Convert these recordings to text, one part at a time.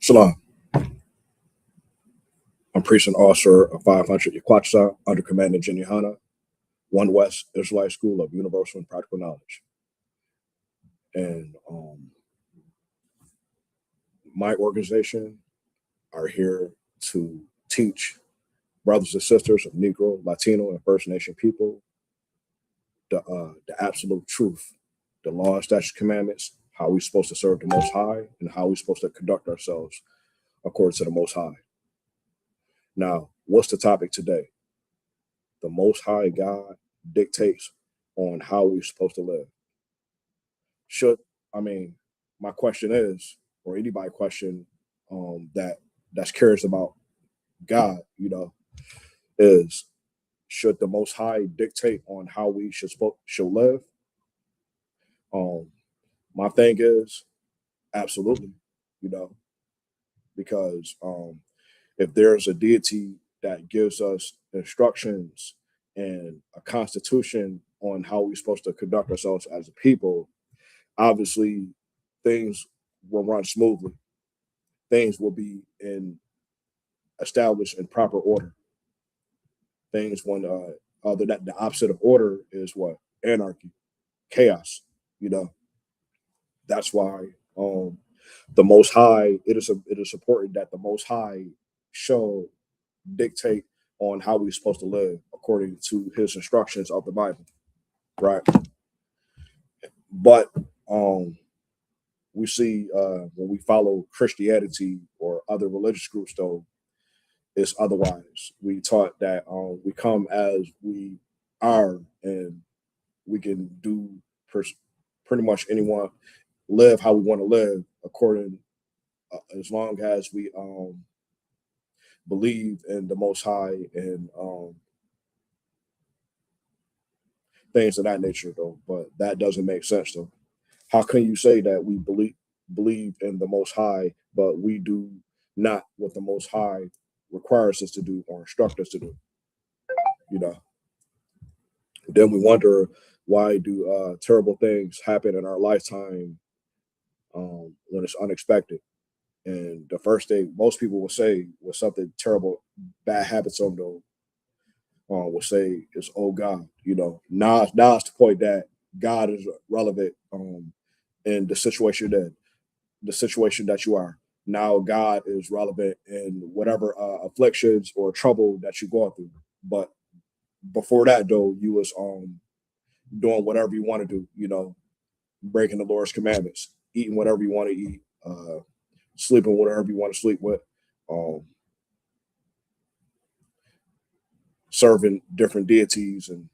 Shalom. I'm priest and officer of 500 Yaquatsa under Commander Jenny Hanna, 1 West Israelite School of Universal and Practical Knowledge. And my organization are here to teach brothers and sisters of Negro, Latino, and First Nation people the absolute truth, the law, statutes, commandments, how we're supposed to serve the Most High, and how we're supposed to conduct ourselves according to the Most High. Now, what's the topic today? The Most High God dictates on how we're supposed to live. My question is, or anybody question that's curious about God, is should the Most High dictate on how we should live? My thing is absolutely, because if there's a deity that gives us instructions and a constitution on how we're supposed to conduct ourselves as a people, obviously things will run smoothly. Things will be established in proper order. Things when other that the opposite of order is what? Anarchy, chaos. That's why the Most High. It is important that the Most High shall dictate on how we're supposed to live according to His instructions of the Bible, right? But we see when we follow Christianity or other religious groups, though, it's otherwise. We taught that we come as we are, and we can do pretty much anyone live how we want to live according, as long as we believe in the Most High and things of that nature, though. But that doesn't make sense, though. How can you say that we believe in the Most High, but we do not what the Most High requires us to do or instruct us to do? Then we wonder, why do terrible things happen in our lifetime when it's unexpected? And the first thing most people will say when something terrible, bad happens to them, will say is, "Oh God." Now it's the point that God is relevant in the situation that you are. Now God is relevant in whatever afflictions or trouble that you're going through. But before that, though, you was doing whatever you want to do, breaking the Lord's commandments, eating whatever you want to eat, sleeping whatever you want to sleep with, serving different deities and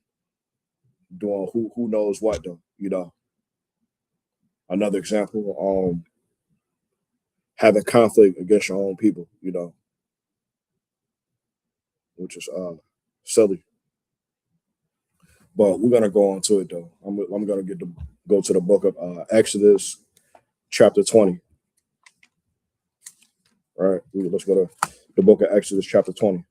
doing who knows what, though. Another example, having conflict against your own people, which is silly. But we're gonna go on to it, though. I'm gonna go to the book of Exodus, chapter 20. All right, let's go to the book of Exodus, chapter 20.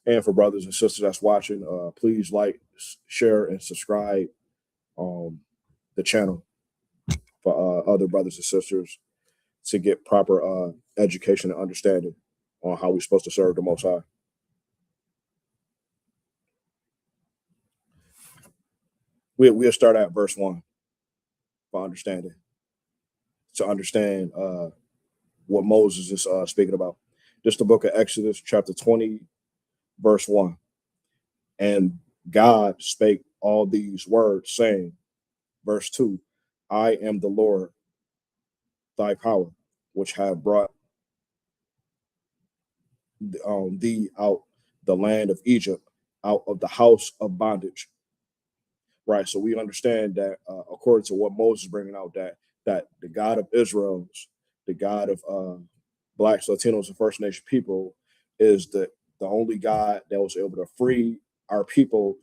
And for brothers and sisters that's watching, please like, share, and subscribe the channel for other brothers and sisters to get proper education and understanding on how we're supposed to serve the Most High. We'll start at verse 1 for understanding, to understand what Moses is speaking about. This is the book of Exodus, chapter 20, verse 1. And God spake all these words, saying, verse 2, I am the Lord, thy power, which have brought thee out the land of Egypt, out of the house of bondage. Right, so we understand that according to what Moses is bringing out, that the God of Israel's, the God of Blacks, Latinos, and First Nation people is the only God that was able to free our people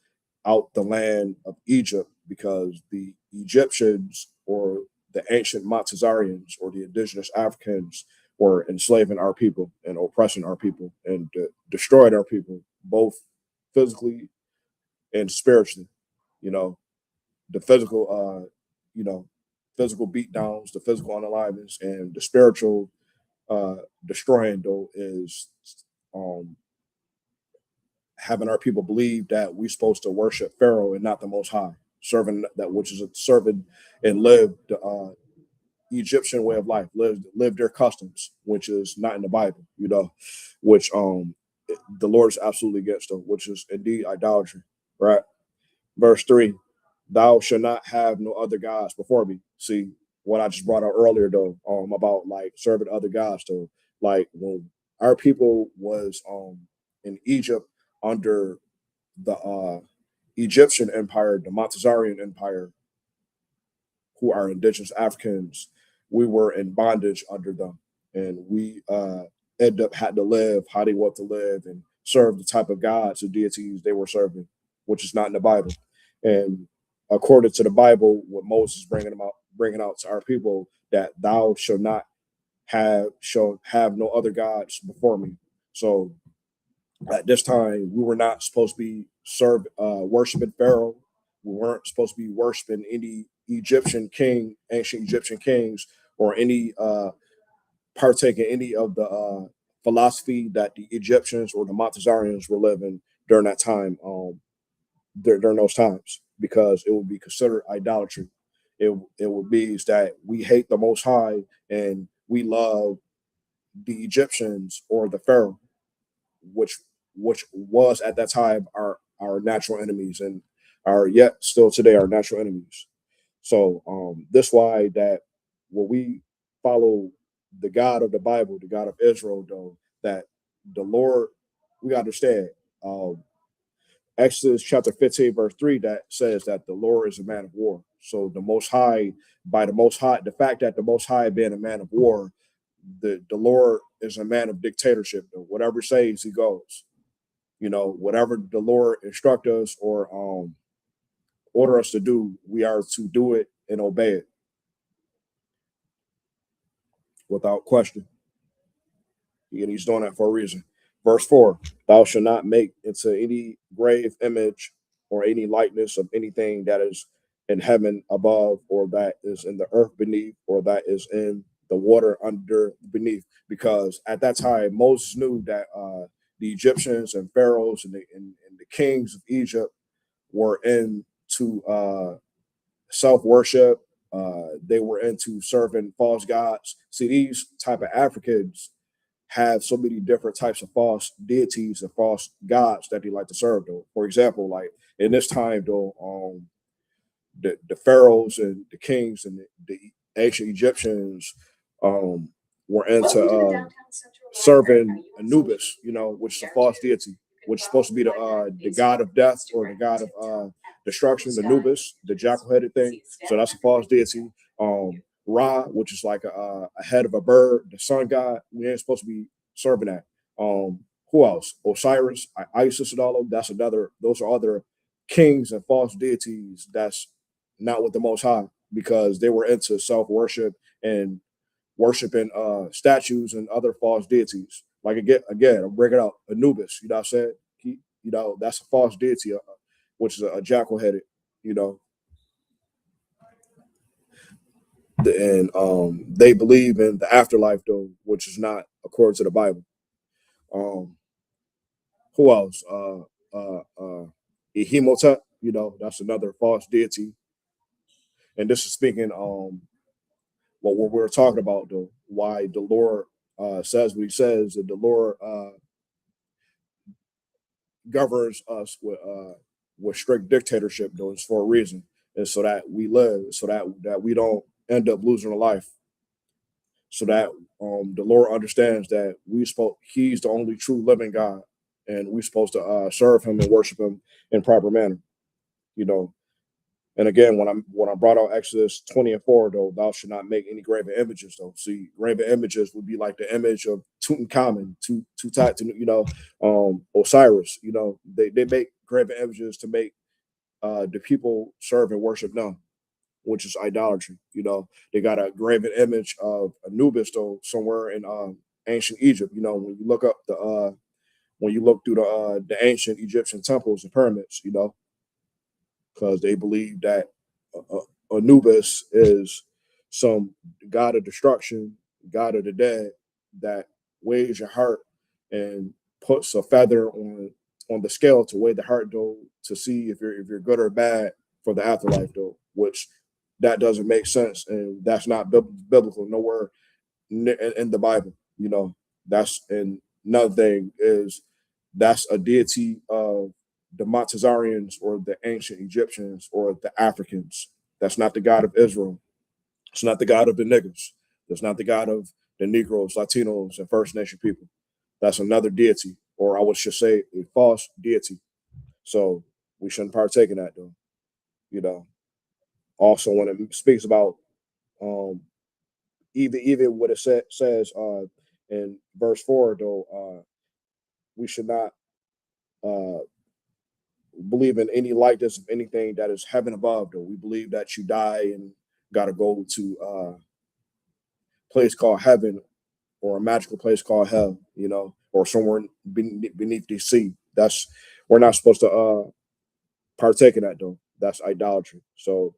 out the land of Egypt, because the Egyptians or the ancient Montezarians or the indigenous Africans were enslaving our people and oppressing our people and destroying our people, both physically and spiritually. the physical, you know, physical beat downs, the physical unaliveness, and the spiritual destroying though is um, having our people believe that we're supposed to worship Pharaoh and not the Most High, serving that which is a serving and live the Egyptian way of life, live their customs, which is not in the Bible, which the Lord is absolutely against them, which is indeed idolatry, right? Verse 3, thou shalt not have no other gods before me. See what I just brought out earlier though, about like serving other gods. So like when our people was in Egypt under the Egyptian Empire, the Montezarian Empire, who are indigenous Africans, we were in bondage under them. And we end up had to live how they want to live and serve the type of gods or deities they were serving, which is not in the Bible. And according to the Bible, what Moses is bringing out to our people, that thou shall have no other gods before me. So at this time, we were not supposed to be worshiping Pharaoh. We weren't supposed to be worshiping any ancient Egyptian kings, or any partake in any of the philosophy that the Egyptians or the Montezarians were living during that time, during those times, because it would be considered idolatry. It would be is that we hate the Most High and we love the Egyptians or the Pharaoh, which was at that time our natural enemies, and are yet still today our natural enemies. So this why that when we follow the God of the Bible, the God of Israel, though, that the Lord, we understand Exodus chapter 15, verse 3, that says that the Lord is a man of war. So the Most High, the fact that the Most High being a man of war, the Lord is a man of dictatorship. Whatever he says, he goes. Whatever the Lord instruct us or order us to do, we are to do it and obey it without question. And he's doing that for a reason. Verse 4, thou shalt not make into any grave image or any likeness of anything that is in heaven above, or that is in the earth beneath, or that is in the water under beneath. Because at that time, Moses knew that the Egyptians and pharaohs and the kings of Egypt were into self worship. They were into serving false gods. See, these type of Africans have so many different types of false deities and false gods that they like to serve. Though, for example, like in this time, though, the pharaohs and the kings and the ancient Egyptians um, were into serving Anubis, which is a false deity, which is supposed to be the god of death or the god of destruction. The Anubis, the jackal-headed thing. So that's a false deity. Ra, which is like a head of a bird, the sun god. We ain't supposed to be serving that. Who else? Osiris, Isis, and all of them. That's another. Those are other kings and false deities. That's not with the Most High, because they were into self worship and worshiping statues and other false deities. Like again, I'm bringing out Anubis. You know what I'm saying? That's a false deity, which is a jackal headed. You know, and they believe in the afterlife though, which is not according to the Bible. Um, who else? Ehimotep. That's another false deity. And this is speaking what we're talking about though, why the Lord says what he says, that the Lord governs us with strict dictatorship though, is for a reason. And so that we live, so that we don't end up losing a life. So that the Lord understands that he's the only true living God, and we're supposed to serve him and worship him in proper manner. You know, And again, when I brought out Exodus 20 and 4, though, thou should not make any graven images, though. See, graven images would be like the image of Tutankhamun, Osiris. They make graven images to make the people serve and worship them, which is idolatry. They got a graven image of Anubis, though, somewhere in ancient Egypt. When you look up when you look through the ancient Egyptian temples and pyramids, because they believe that Anubis is some god of destruction, god of the dead that weighs your heart and puts a feather on the scale to weigh the heart though to see if you're good or bad for the afterlife though, which that doesn't make sense and that's not biblical nowhere in the Bible. You know, that's and another thing is that's a deity of the Montezarians or the ancient Egyptians or the Africans. That's not the God of Israel. It's not the God of the niggas. That's not the God of the Negroes, Latinos, and First Nation people. That's another deity, or I would just say a false deity. So we shouldn't partake in that, though. You know. Also, when it speaks about um, even what it says in verse 4, though, we should not uh, believe in any likeness of anything that is heaven above. Though we believe that you die and got to go to a place called heaven or a magical place called hell, you know, or somewhere beneath the sea. That's we're not supposed to partake in that though. That's idolatry. So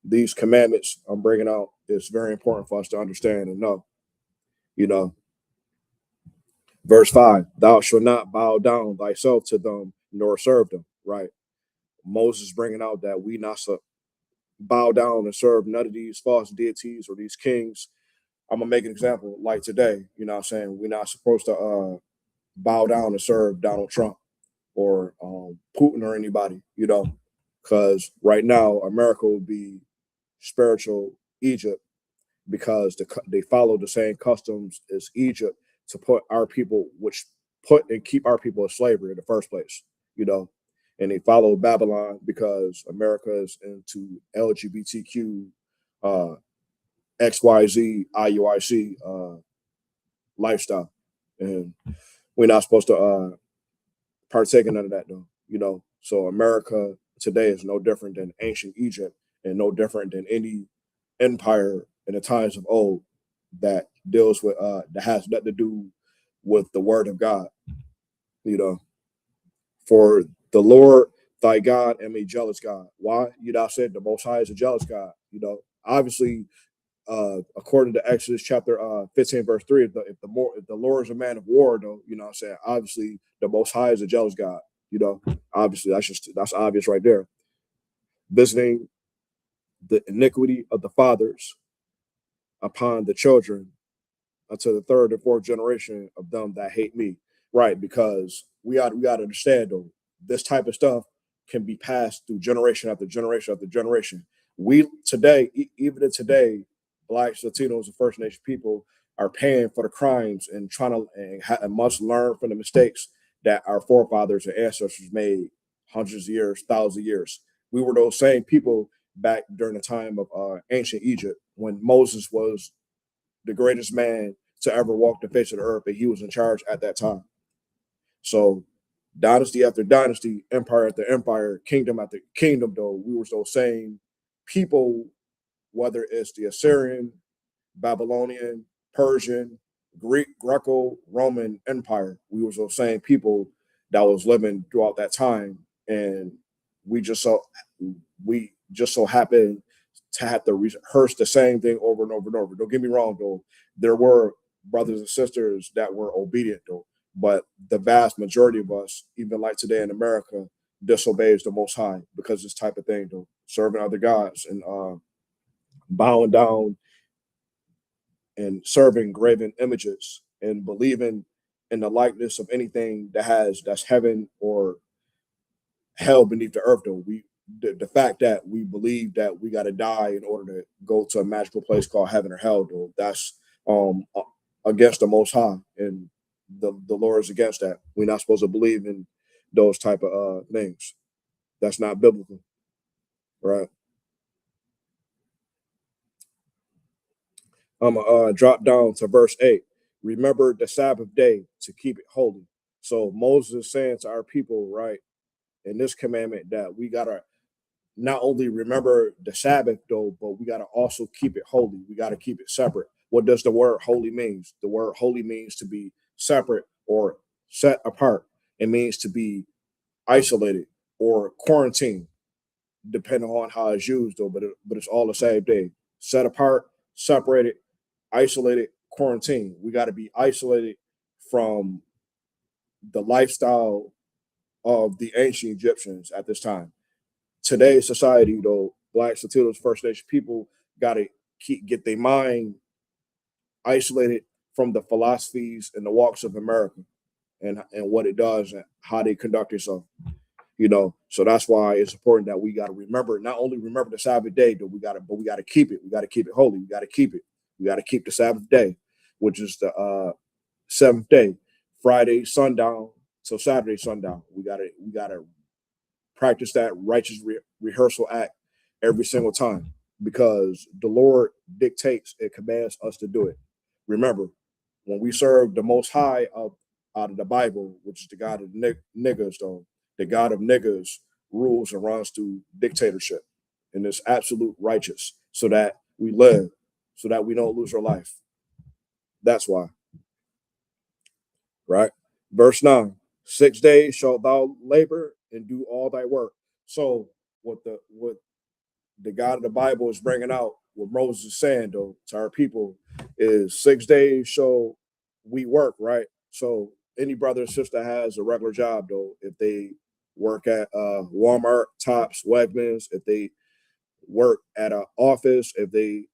these commandments I'm bringing out is very important for us to understand and know. You know, verse 5: Thou shalt not bow down thyself to them nor serve them. Right. Moses bringing out that we not bow down and serve none of these false deities or these kings. I'm gonna make an example like today. You know what I'm saying? We're not supposed to bow down and serve Donald Trump or Putin or anybody, you know, because right now America would be spiritual Egypt because they follow the same customs as Egypt to put our people, which put and keep our people in slavery in the first place, you know, and they follow Babylon because America is into LGBTQ, uh, XYZ, IUIC lifestyle, and we're not supposed to partake in none of that though, you know. So America today is no different than ancient Egypt and no different than any empire in the times of old that deals with that has nothing to do with the word of God, you know. For the Lord thy God am a jealous God. Why? You know, I said the most high is a jealous God, you know. Obviously, according to Exodus chapter 15, verse 3, if the Lord is a man of war, though, you know what I'm saying, obviously the most high is a jealous God, you know. Obviously, that's obvious right there. Visiting the iniquity of the fathers upon the children until the third and fourth generation of them that hate me. Right, because we got to understand though, this type of stuff can be passed through generation after generation after generation. We today, even today, blacks, Latinos, and First Nation people are paying for the crimes and trying to and must learn from the mistakes that our forefathers and ancestors made hundreds of years, thousands of years. We were those same people back during the time of ancient Egypt when Moses was the greatest man to ever walk the face of the earth, and he was in charge at that time. So, dynasty after dynasty, empire after empire, kingdom after kingdom, though, we were those same people, whether it's the Assyrian, Babylonian, Persian, Greek, Greco-Roman Empire. We was those same people that was living throughout that time, and we just so we just so happened to have to rehearse the same thing over and over and over. Don't get me wrong, though. There were brothers and sisters that were obedient, though, but the vast majority of us, even like today in America, disobeys the Most High because this type of thing, though, serving other gods and bowing down and serving graven images and believing in the likeness of anything that's heaven or hell beneath the earth. Though the fact that we believe that we got to die in order to go to a magical place called heaven or hell, though, that's against the Most High, and the Lord is against that. We're not supposed to believe in those type of things. That's not biblical, right? I'm gonna drop down to verse 8. Remember the Sabbath day to keep it holy. So Moses is saying to our people, right, in this commandment that we gotta not only remember the Sabbath though, but we gotta also keep it holy. We gotta keep it separate. What does the word holy means? The word holy means to be separate or set apart. It means to be isolated or quarantined. depending on how it's used, though. But it's all the same thing: set apart, separated, isolated, quarantine. We got to be isolated from the lifestyle of the ancient Egyptians at this time. Today's society, though, blacks, Latinos, First Nation people got to get their mind isolated from the philosophies and the walks of America and what it does and how they conduct itself. So that's why it's important that we got to remember, not only remember the Sabbath day, but we got to keep it. We got to keep it holy. We got to keep it. We got to keep the Sabbath day, which is the seventh day, Friday sundown till Saturday sundown. We gotta practice that righteous rehearsal act every single time because the Lord dictates and commands us to do it. Remember, when we serve the Most High out of the Bible, which is the God of niggas, though, the God of niggas rules and runs through dictatorship, and it's absolute righteous, so that we live, so that we don't lose our life. That's why. Right? Verse 9, 6 days shalt thou labor and do all thy work. So what the God of the Bible is bringing out, what Moses is saying, though, to our people is 6 days shall we work, right? So any brother or sister that has a regular job, though, if they work at Walmart, Tops, Wegmans, if they work at an office, if they,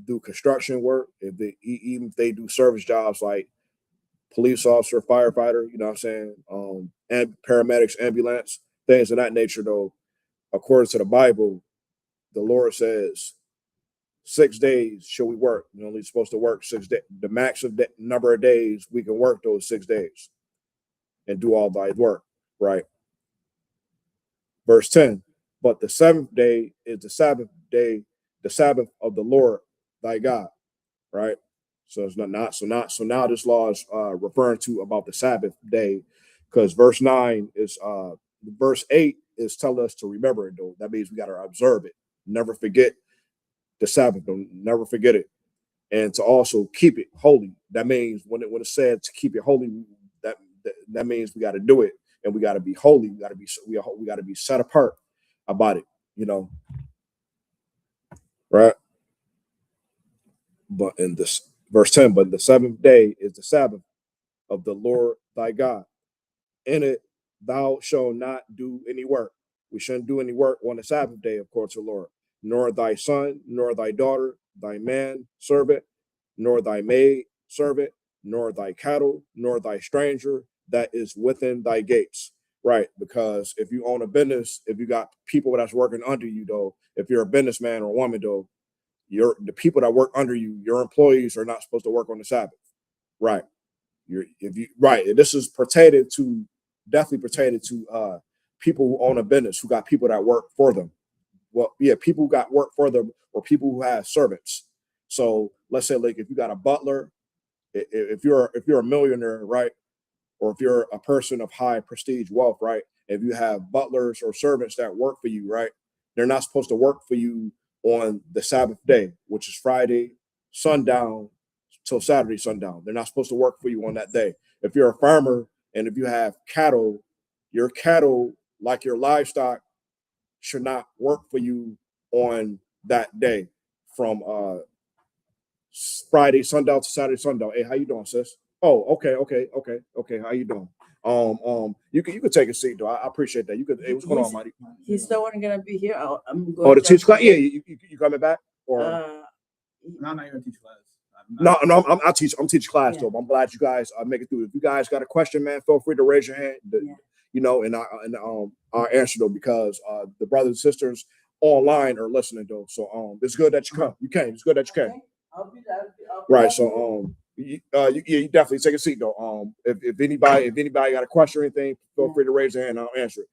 do construction work, even if they do service jobs like police officer, firefighter, you know what I'm saying, and paramedics, ambulance, things of that nature, though, according to the Bible, the Lord says 6 days shall we work. You're only supposed to work 6 days. The max of the number of days we can work those 6 days and do all thy work, right? Verse 10, but the seventh day is the Sabbath day, the Sabbath of the Lord thy God, right? So it's not so now this law is referring to about the Sabbath day, because verse 9 is verse 8 is telling us to remember it, though. That means we got to observe it, never forget the Sabbath, don't never forget it, and to also keep it holy. That means when it said to keep it holy, that means we got to do it, and we got to be holy. We got to be set apart about it, right? But in this verse 10, but the seventh day is the Sabbath of the Lord thy God. In it thou shalt not do any work. We shouldn't do any work on the Sabbath day, of course, the Lord. Nor thy son, nor thy daughter, thy man servant, nor thy maid servant, nor thy cattle, nor thy stranger that is within thy gates. Right, because if you own a business, if you got people that's working under you, though, if you're a businessman or woman, though, the people that work under you, your employees are not supposed to work on the Sabbath. Right. This is definitely pertaining to people who own a business, who got people that work for them. Well, yeah, people who got work for them, or people who have servants. So let's say, like, if you got a butler, if you're a millionaire, right, or if you're a person of high prestige wealth, right, if you have butlers or servants that work for you, right, they're not supposed to work for you on the Sabbath day, which is Friday sundown till Saturday sundown. They're not supposed to work for you on that day. If you're a farmer and if you have cattle, your cattle, like your livestock, should not work for you on that day from Friday sundown to Saturday sundown. Hey, how you doing, sis? Oh, okay. How you doing? You can take a seat though. I appreciate that. You could. Hey, what's going on, Marty? He's still gonna be here. I'm going. Oh, the teacher class. Yeah, you coming back or? No, I'm not going to teach class. No, I'm teaching class, yeah. Though. I'm glad you guys make it through. If you guys got a question, man, feel free to raise your hand. And I'll answer though, because the brothers and sisters online are listening though. So it's good that you come. You came. It's good that you came. I'll be there. Right. So you definitely take a seat though. If anybody got a question or anything, feel free to raise your hand and I'll answer it.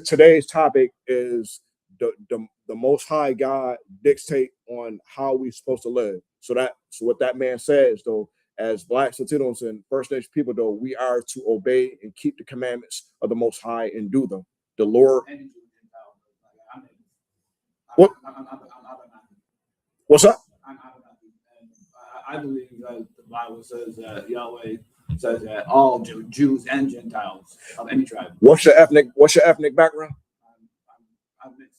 Today's topic is the Most High God dictate on how we're supposed to live. So what that man says though, as Blacks, Latinos, and First Nation people though, we are to obey and keep the commandments of the Most High and do them. The Lord. What? What's up? I believe that the Bible says that Yahweh It says that all Jews and Gentiles of any tribe. What's your ethnic background? I'm mixed.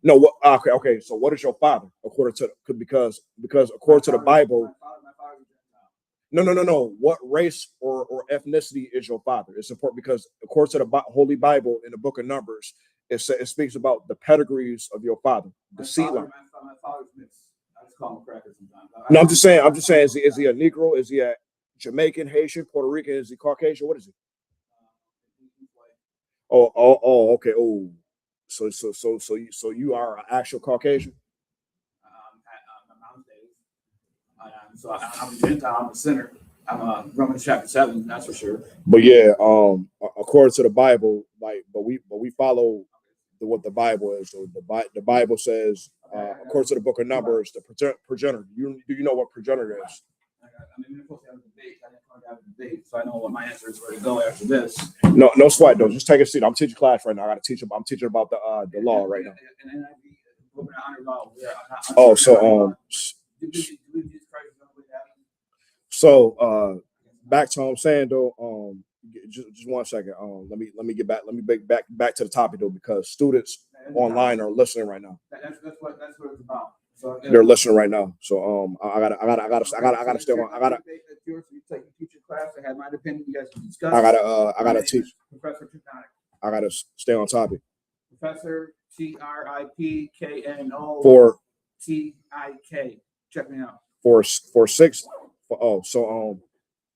No, what? Okay. So, what is your father according to because according to the Bible? My father's a Gentile. No. What race or ethnicity is your father? It's important because according to the Holy Bible in the Book of Numbers, it speaks about the pedigrees of your father, the seed line. My father's mixed. I just call him a cracker sometimes. No, I'm just saying. Is he a Negro? Is he a Jamaican, Haitian, Puerto Rican? Is he Caucasian? What is he? Okay. Oh, so you are an actual Caucasian? At my mom's days. So I'm a Gentile. I'm a sinner. I'm a Romans chapter 7. That's for sure. But yeah, according to the Bible, but we follow what the Bible is. So the Bible says, according to the Book of Numbers, the progenitor. Do you know what progenitor is? I mean, we're supposed to have a debate. I didn't want to have a debate, so I know what my answer is where to go after this. No sweat though. Just take a seat. I'm teaching class right now. I got to teach them. I'm teaching about the law right now. And Oh, so back to what I'm saying though. Just 1 second. Let me get back. Let me back to the topic though, because students online are listening right now. That's what it's about. So they're listening right now. So I gotta stay on. I gotta. You teach your class. I had my opinion. You guys can discuss. I gotta teach. Professor Triptonic. I gotta stay on topic. Professor TRIPKNO For TIK. Check me out. For 6.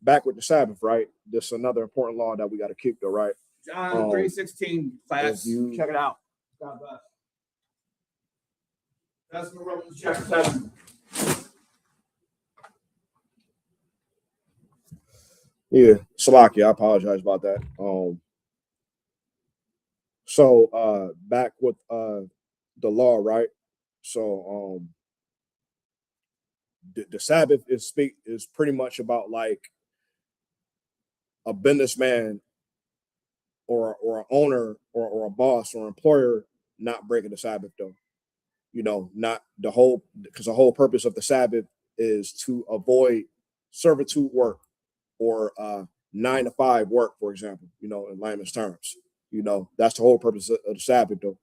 Back with the Sabbath, right? This is another important law that we got to keep, though, right? John 3:16 class. Check it out. God bless. That's the Romans chapter 7. Yeah, Salaki, I apologize about that. Back with the law, right? So the Sabbath is pretty much about like a businessman or an owner or a boss or employer not breaking the Sabbath though. Not the whole, because the whole purpose of the Sabbath is to avoid servitude work or 9 to 5 work, for example, in layman's terms. That's the whole purpose of the Sabbath though,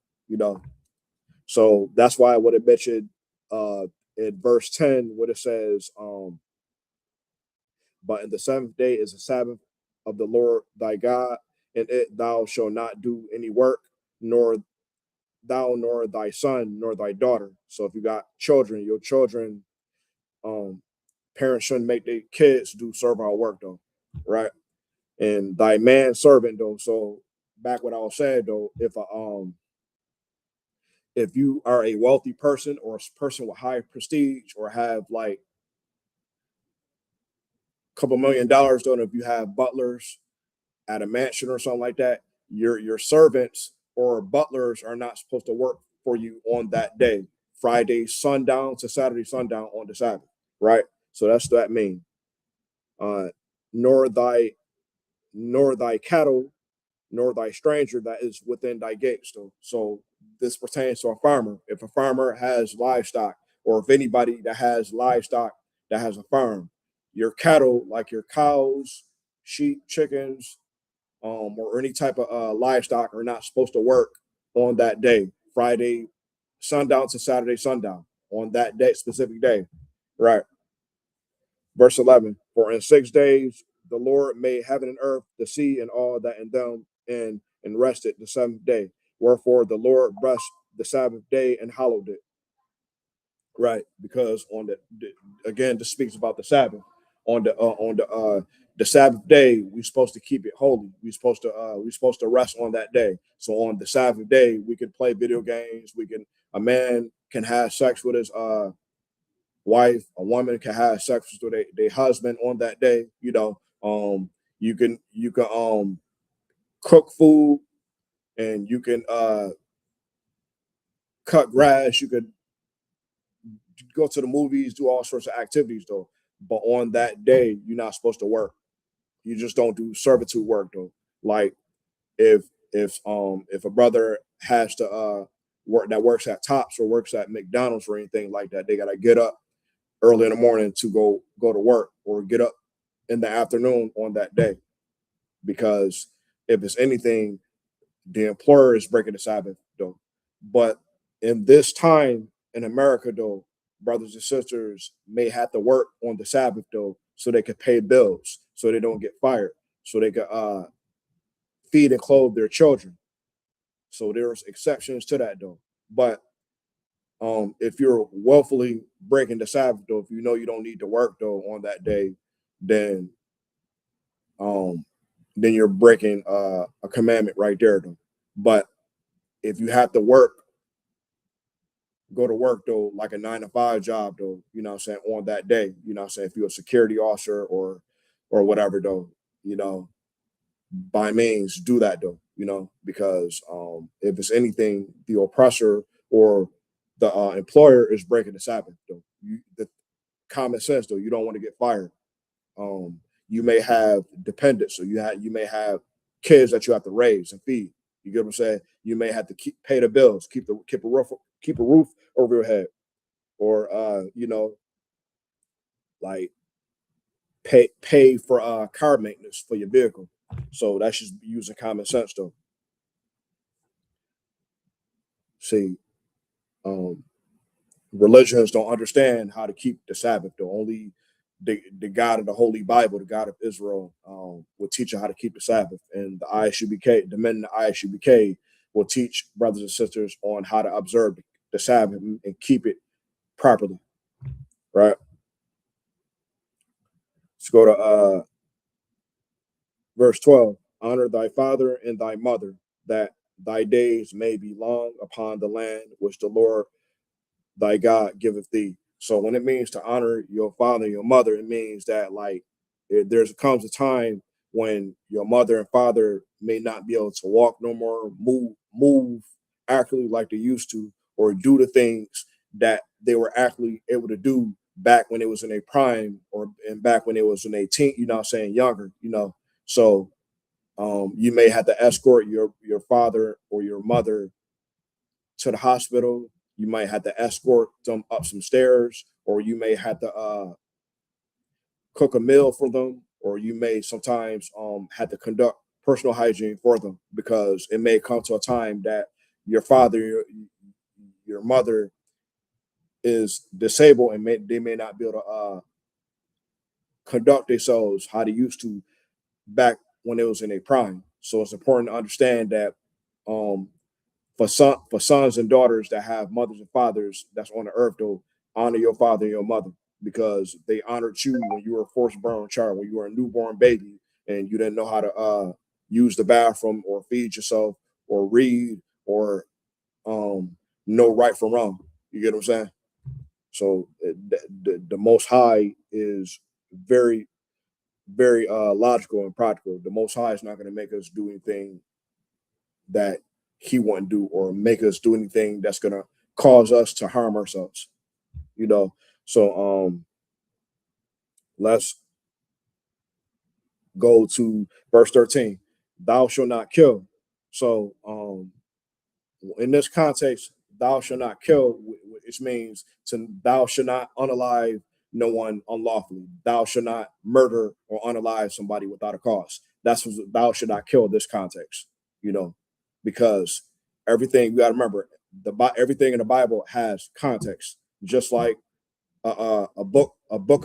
So that's why what it mentioned in verse 10, what it says, but in the 7th day is the Sabbath of the Lord thy God, and it thou shalt not do any work, nor thou, nor thy son, nor thy daughter. So if you got children, your children, parents shouldn't make their kids do servile work though, right? And thy man servant though. So back what I was saying though, if you are a wealthy person or a person with high prestige or have like a couple $1 million though, and if you have butlers at a mansion or something like that, your servants or butlers are not supposed to work for you on that day, Friday sundown to Saturday sundown on the Sabbath, right? So that's what that means. Nor thy cattle, nor thy stranger that is within thy gates. So this pertains to a farmer. If a farmer has livestock, or if anybody that has livestock that has a farm, your cattle, like your cows, sheep, chickens, or any type of livestock, are not supposed to work on that day, Friday sundown to Saturday sundown, on that day, specific day, right? Verse 11, for in 6 days the Lord made heaven and earth, the sea, and all that in them, and rested the 7th day. Wherefore the Lord blessed the Sabbath day and hallowed it. Right, because on again, this speaks about the Sabbath. On the Sabbath day, we're supposed to keep it holy. We're supposed to rest on that day. So on the Sabbath day, we can play video games. A man can have sex with his wife. A woman can have sex with their husband on that day. You can cook food, and you can cut grass. You could go to the movies, do all sorts of activities though. But on that day, you're not supposed to work. You just don't do servitude work though. Like if a brother has to works at Tops or works at McDonald's or anything like that, they gotta get up early in the morning to go to work, or get up in the afternoon on that day. Because if it's anything, the employer is breaking the Sabbath, though. But in this time in America, though, brothers and sisters may have to work on the Sabbath, though, so they could pay bills, so they don't get fired, so they could feed and clothe their children. So there's exceptions to that, though. But if you're willfully breaking the Sabbath, though, if you know you don't need to work, though, on that day, then um, then you're breaking a commandment right there, though. But if you have to work, go to work, though, like a 9 to 5 job, though, you know what I'm saying, on that day, you know what I'm saying, if you're a security officer or whatever, though, you know, by means do that, though, you know, because if it's anything, the oppressor or the employer is breaking the Sabbath, though. The common sense, though, you don't want to get fired. You may have dependents, so you may have kids that you have to raise and feed. You get what I'm saying? You may have to pay the bills, keep a roof over your head, or you know, like pay for car maintenance for your vehicle. So that's just using common sense, though. See, religions don't understand how to keep the Sabbath, though. Only the God of the Holy Bible, the God of Israel, will teach you how to keep the Sabbath. And the ISUPK, the men in the ISUPK will teach brothers and sisters on how to observe the Sabbath and keep it properly. Right? Let's go to verse 12. Honor thy father and thy mother, that thy days may be long upon the land which the Lord thy God giveth thee. So when it means to honor your father and your mother, it means that like there's comes a time when your mother and father may not be able to walk no more, move accurately like they used to, or do the things that they were actually able to do back when it was in a prime, or and back when it was in a teen, you know what I'm saying, younger, you know. So you may have to escort your father or your mother to the hospital. You might have to escort them up some stairs, or you may have to cook a meal for them, or you may sometimes have to conduct personal hygiene for them, because it may come to a time that your father, your mother is disabled, and they may not be able to conduct themselves how they used to back when it was in a prime. So it's important to understand that um, for sons and daughters that have mothers and fathers that's on the earth, though, honor your father and your mother, because they honored you when you were a firstborn child, when you were a newborn baby, and you didn't know how to use the bathroom or feed yourself or read or know right from wrong. You get what I'm saying? So the Most High is very, very logical and practical. The Most High is not going to make us do anything that he wouldn't do, or make us do anything that's going to cause us to harm ourselves, you know. So let's go to verse 13. Thou shalt not kill. So in this context, thou shalt not kill, which means thou shalt not unalive no one unlawfully. Thou shalt not murder or unalive somebody without a cause. That's what thou shalt not kill in this context, you know, because everything, you got to remember, everything in the Bible has context, just like a book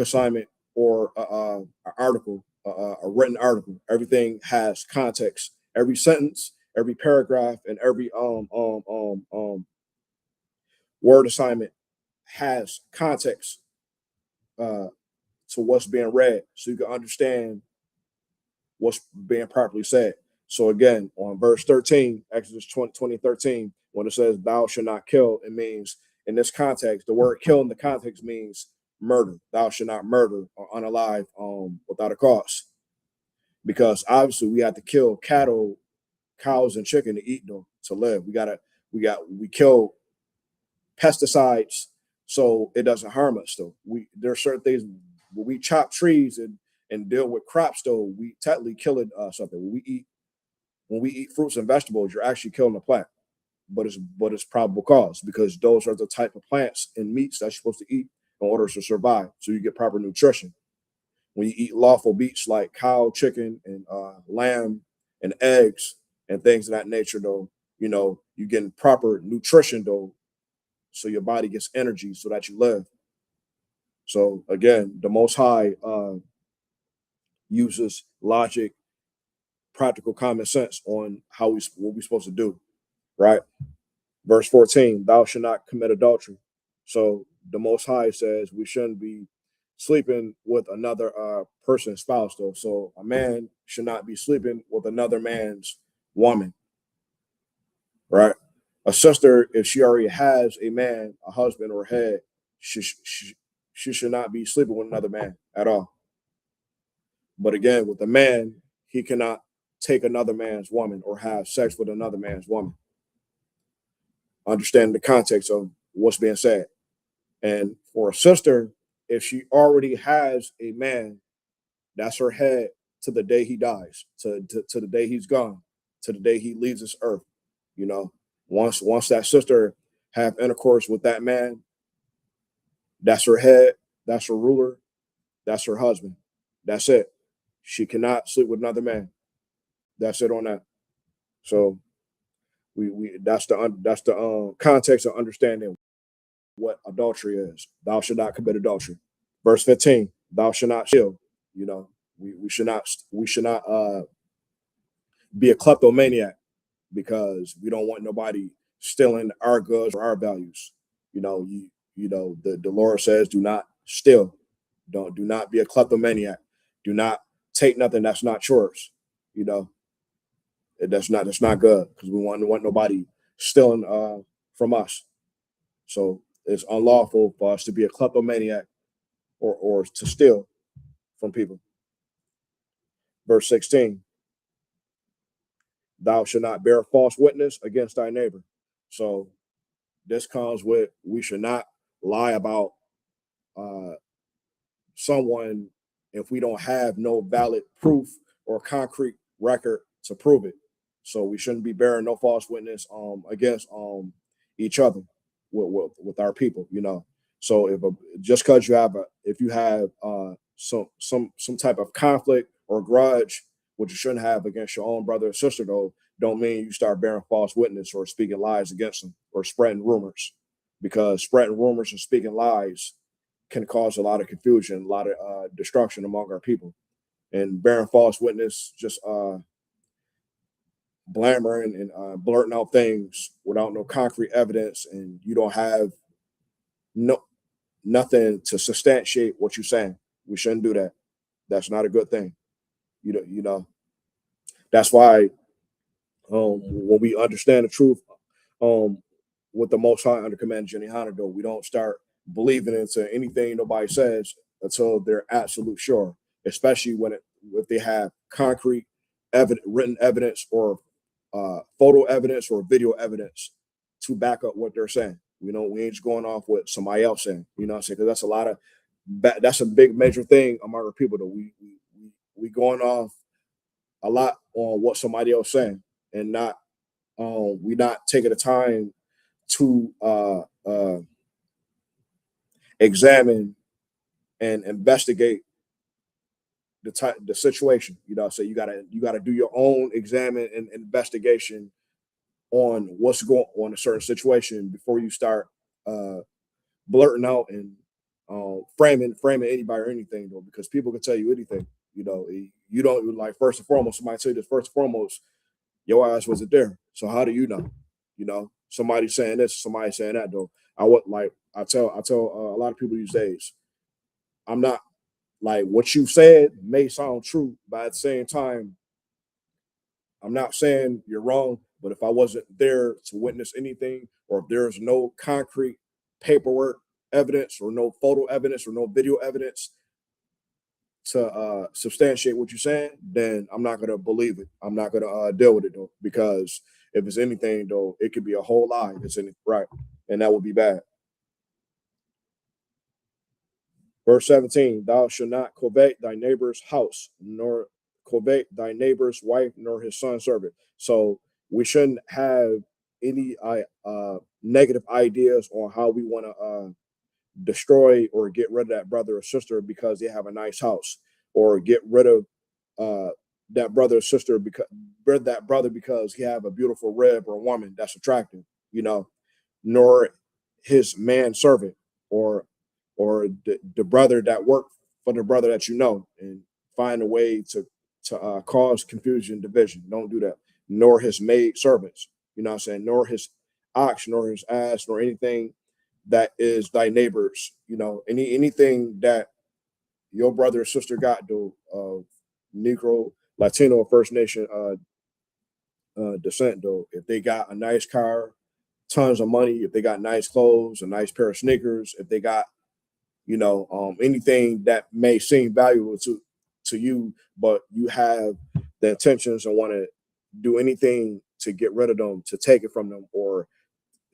assignment, or an article, a written article. Everything has context. Every sentence, every paragraph, and every word assignment has context to what's being read, so you can understand what's being properly said. So again, on verse 13, Exodus 20:13, when it says thou shalt not kill, it means, in this context, the word kill in the context means murder. Thou shalt not murder or unalive without a cause. Because obviously we have to kill cattle, cows, and chicken to eat them, to live. We kill pesticides so it doesn't harm us, though. There are certain things when we chop trees and deal with crops, though, we technically killing something. When we eat fruits and vegetables, you're actually killing the plant, but it's probable cause, because those are the type of plants and meats that you're supposed to eat in order to survive, so you get proper nutrition. when you eat lawful meats like cow, chicken, and lamb and eggs and things of that nature, though, you getting proper nutrition, though, so your body gets energy so that you live. So again, the Most High uses logic, practical common sense on what we're supposed to do, right? Verse 14, thou shalt not commit adultery. So the Most High says we shouldn't be sleeping with another person's spouse, though. So a man should not be sleeping with another man's woman, right? A sister, if she already has a man, a husband, or a head, she should not be sleeping with another man at all. But again, with a man, he cannot take another man's woman or have sex with another man's woman. Understand the context of what's being said. And for a sister, if she already has a man, that's her head to the day he dies, to the day he's gone, to the day he leaves this earth. You know, once that sister have intercourse with that man, that's her head, that's her ruler, that's her husband. That's it. She cannot sleep with another man. That's it on that. So that's the context of understanding what adultery is. Thou should not commit adultery. Verse 15, thou should not steal. We should not be a kleptomaniac, because we don't want nobody stealing our goods or our values. The Lord says, do not steal. Do not be a kleptomaniac. Do not take nothing that's not yours. That's not good, because we want nobody stealing from us. So it's unlawful for us to be a kleptomaniac or to steal from people. Verse 16, thou shalt not bear false witness against thy neighbor. So this comes with, we should not lie about someone if we don't have no valid proof or concrete record to prove it. So we shouldn't be bearing no false witness against each other with our people. So just because if you have some type of conflict or grudge, which you shouldn't have against your own brother or sister, though, don't mean you start bearing false witness or speaking lies against them or spreading rumors, because spreading rumors and speaking lies can cause a lot of confusion, a lot of destruction among our people. And bearing false witness, just blammering and blurting out things without no concrete evidence, and you don't have nothing to substantiate what you're saying. We shouldn't do that. That's not a good thing. That's why when we understand the truth, with the Most High under command of Jenny Hanado, we don't start believing into anything nobody says until they're absolute sure, especially if they have concrete written evidence or photo evidence or video evidence to back up what they're saying. We ain't just going off what somebody else saying. You know what I'm saying? Because that's a big major thing among our people, that we going off a lot on what somebody else saying, and not we not taking the time to examine and investigate the situation. So you gotta do your own examine and investigation on what's going on a certain situation before you start blurting out and framing anybody or anything, though, because people can tell you anything. You don't, like, first and foremost, somebody tell you this, first and foremost, your ass wasn't there. So how do you know? Somebody saying this, somebody saying that, though. I tell a lot of people these days, I'm not, like, what you said may sound true, but at the same time, I'm not saying you're wrong. But if I wasn't there to witness anything, or if there's no concrete paperwork evidence or no photo evidence or no video evidence to substantiate what you're saying, then I'm not gonna believe it. I'm not gonna deal with it, though, because if it's anything, though, it could be a whole lie if it's anything, right, and that would be bad. Verse 17, thou shalt not covet thy neighbor's house, nor covet thy neighbor's wife, nor his son's servant. So we shouldn't have any negative ideas on how we want to destroy or get rid of that brother or sister because they have a nice house, or get rid of that brother or sister because he have a beautiful rib or a woman that's attractive, nor his man servant or the brother that worked for the brother that and find a way to cause confusion, division. Don't do that. Nor his maid servants, what I'm saying, nor his ox, nor his ass, nor anything that is thy neighbor's, anything that your brother or sister got of Negro, Latino, or First Nation descent, though, if they got a nice car, tons of money, if they got nice clothes, a nice pair of sneakers, if they got, anything that may seem valuable to you, but you have the intentions and want to do anything to get rid of them, to take it from them, or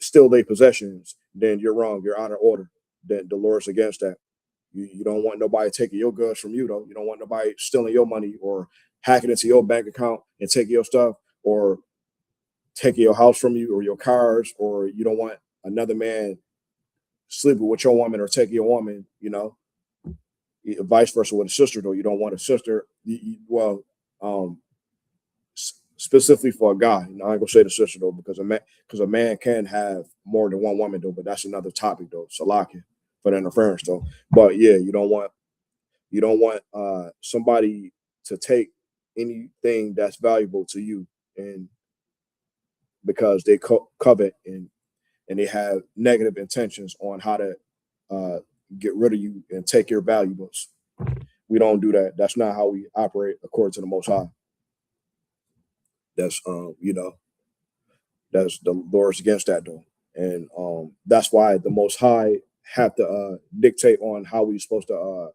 steal their possessions, then you're wrong. You're out of order. Then the Lord's against that. You don't want nobody taking your goods from you, though. You don't want nobody stealing your money or hacking into your bank account and taking your stuff, or taking your house from you or your cars, or you don't want another man sleeping with your woman or taking your woman, vice versa with a sister, though. You don't want a sister, specifically for a guy. I ain't gonna say the sister, though, because a man can have more than one woman, though, but that's another topic, though. Salaki for the interference, though. But yeah, you don't want somebody to take anything that's valuable to you, and because they covet and they have negative intentions on how to get rid of you and take your valuables. We don't do that. That's not how we operate according to the Most High. That's that's the Lord's against that, though, and that's why the Most High have to dictate on how we're supposed to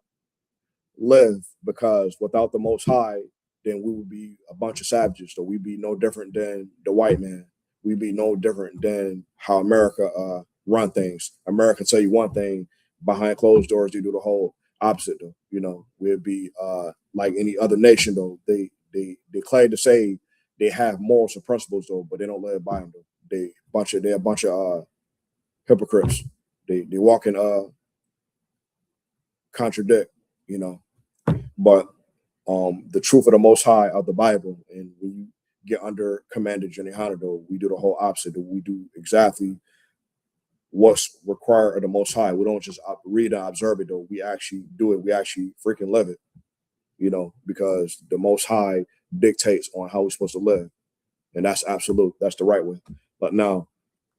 live, because without the Most High, then we would be a bunch of savages. So we'd be no different than the white man. We'd be no different than how America run things. America tell you one thing, behind closed doors they do the whole opposite, though. We'd be like any other nation, though. They claim to say they have morals and principles, though, but they don't live by them, though. They're a bunch of hypocrites. They walk and contradict, but the truth of the Most High of the Bible, and when you get under Commander Jenny though, we do the whole opposite. We do exactly what's required of the Most High. We don't just read and observe it, though. We actually do it. We actually freaking live it, because the Most High dictates on how we're supposed to live, and that's absolute. That's the right way. But now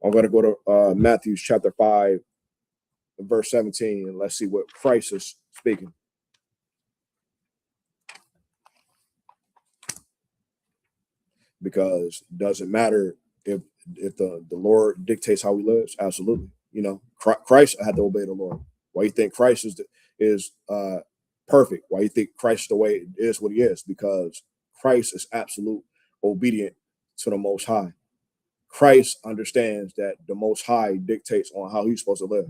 I'm going to go to Matthew chapter 5, verse 17, and let's see what Christ is speaking. Because it doesn't matter if the Lord dictates how we live. Absolutely. Christ had to obey the Lord. Why you think Christ is perfect? Why you think Christ the way it is what he is? Because Christ is absolute obedient to the Most High. Christ understands that the Most High dictates on how he's supposed to live.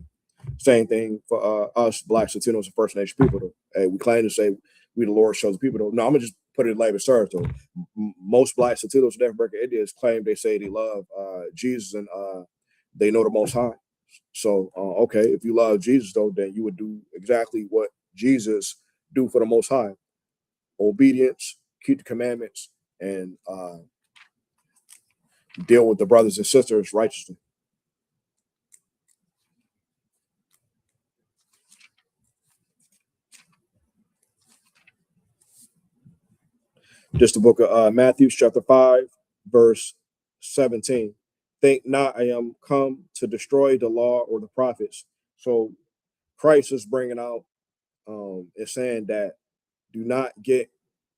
Same thing for us Blacks, Latinos, and First Nation people, though. Hey, we claim to say we the Lord's chosen people, though. No, I'm gonna just put it in layman's terms, though. Most Blacks, Latinos, and African Indians claim they say they love Jesus and they know the Most High. So, okay, if you love Jesus, though, then you would do exactly what Jesus do for the Most High: obedience, keep the commandments, and deal with the brothers and sisters righteously. Just the book of Matthew, chapter 5, verse 17. Think not I am come to destroy the law or the prophets. So Christ is bringing out, is saying that do not get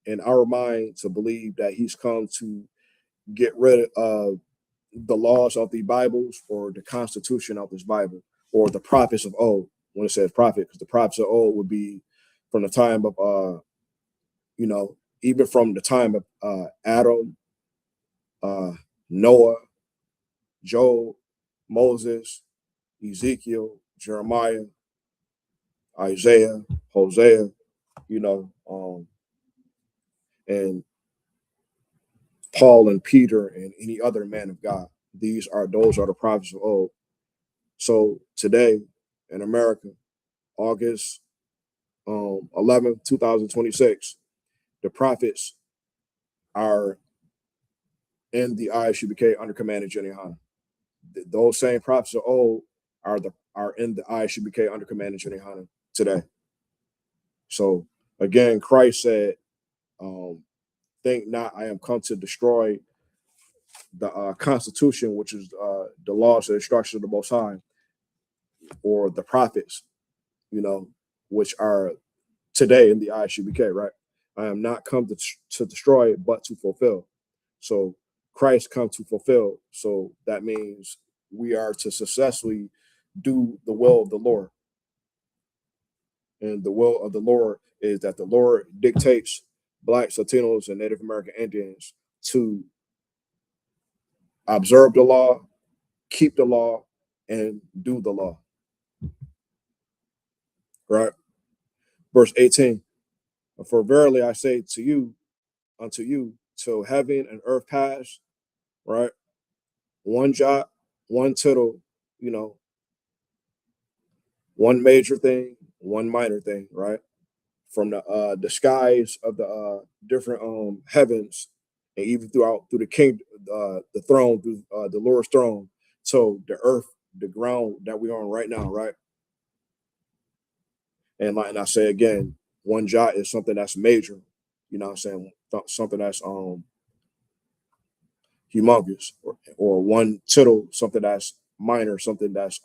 in our mind to believe that he's come to get rid of the laws of the Bibles or the Constitution of this Bible or the prophets of old. When it says prophet, because the prophets of old would be from the time of, even from the time of Adam, Noah, Job, Moses, Ezekiel, Jeremiah, Isaiah, Hosea, and Paul and Peter and any other man of God. Those are the prophets of old. So today in America, August 11th, 2026, the prophets are in the ISUPK under command of Jenny Han. Those same prophets of old are in the ISUPK under command of Jenny Han today. So again, Christ said, think not I am come to destroy the Constitution, which is the laws and instructions of the Most High, or the prophets, which are today in the ISUPK, right? I am not come to destroy, but to fulfill. So Christ come to fulfill. So that means we are to successfully do the will of the Lord. And the will of the Lord is that the Lord dictates Blacks, Latinos, and Native American Indians to observe the law, keep the law, and do the law. Right? Verse 18, for verily I say to you, unto you, till heaven and earth pass, right? One jot, one tittle, one major thing, one minor thing, right? From the skies of the different heavens, and even through the king, the throne, through the Lord's throne, so the earth, the ground that we're on right now, right? And like I say again, one jot is something that's major, you know what I'm saying? Something that's humongous, or one tittle, something that's minor, something that's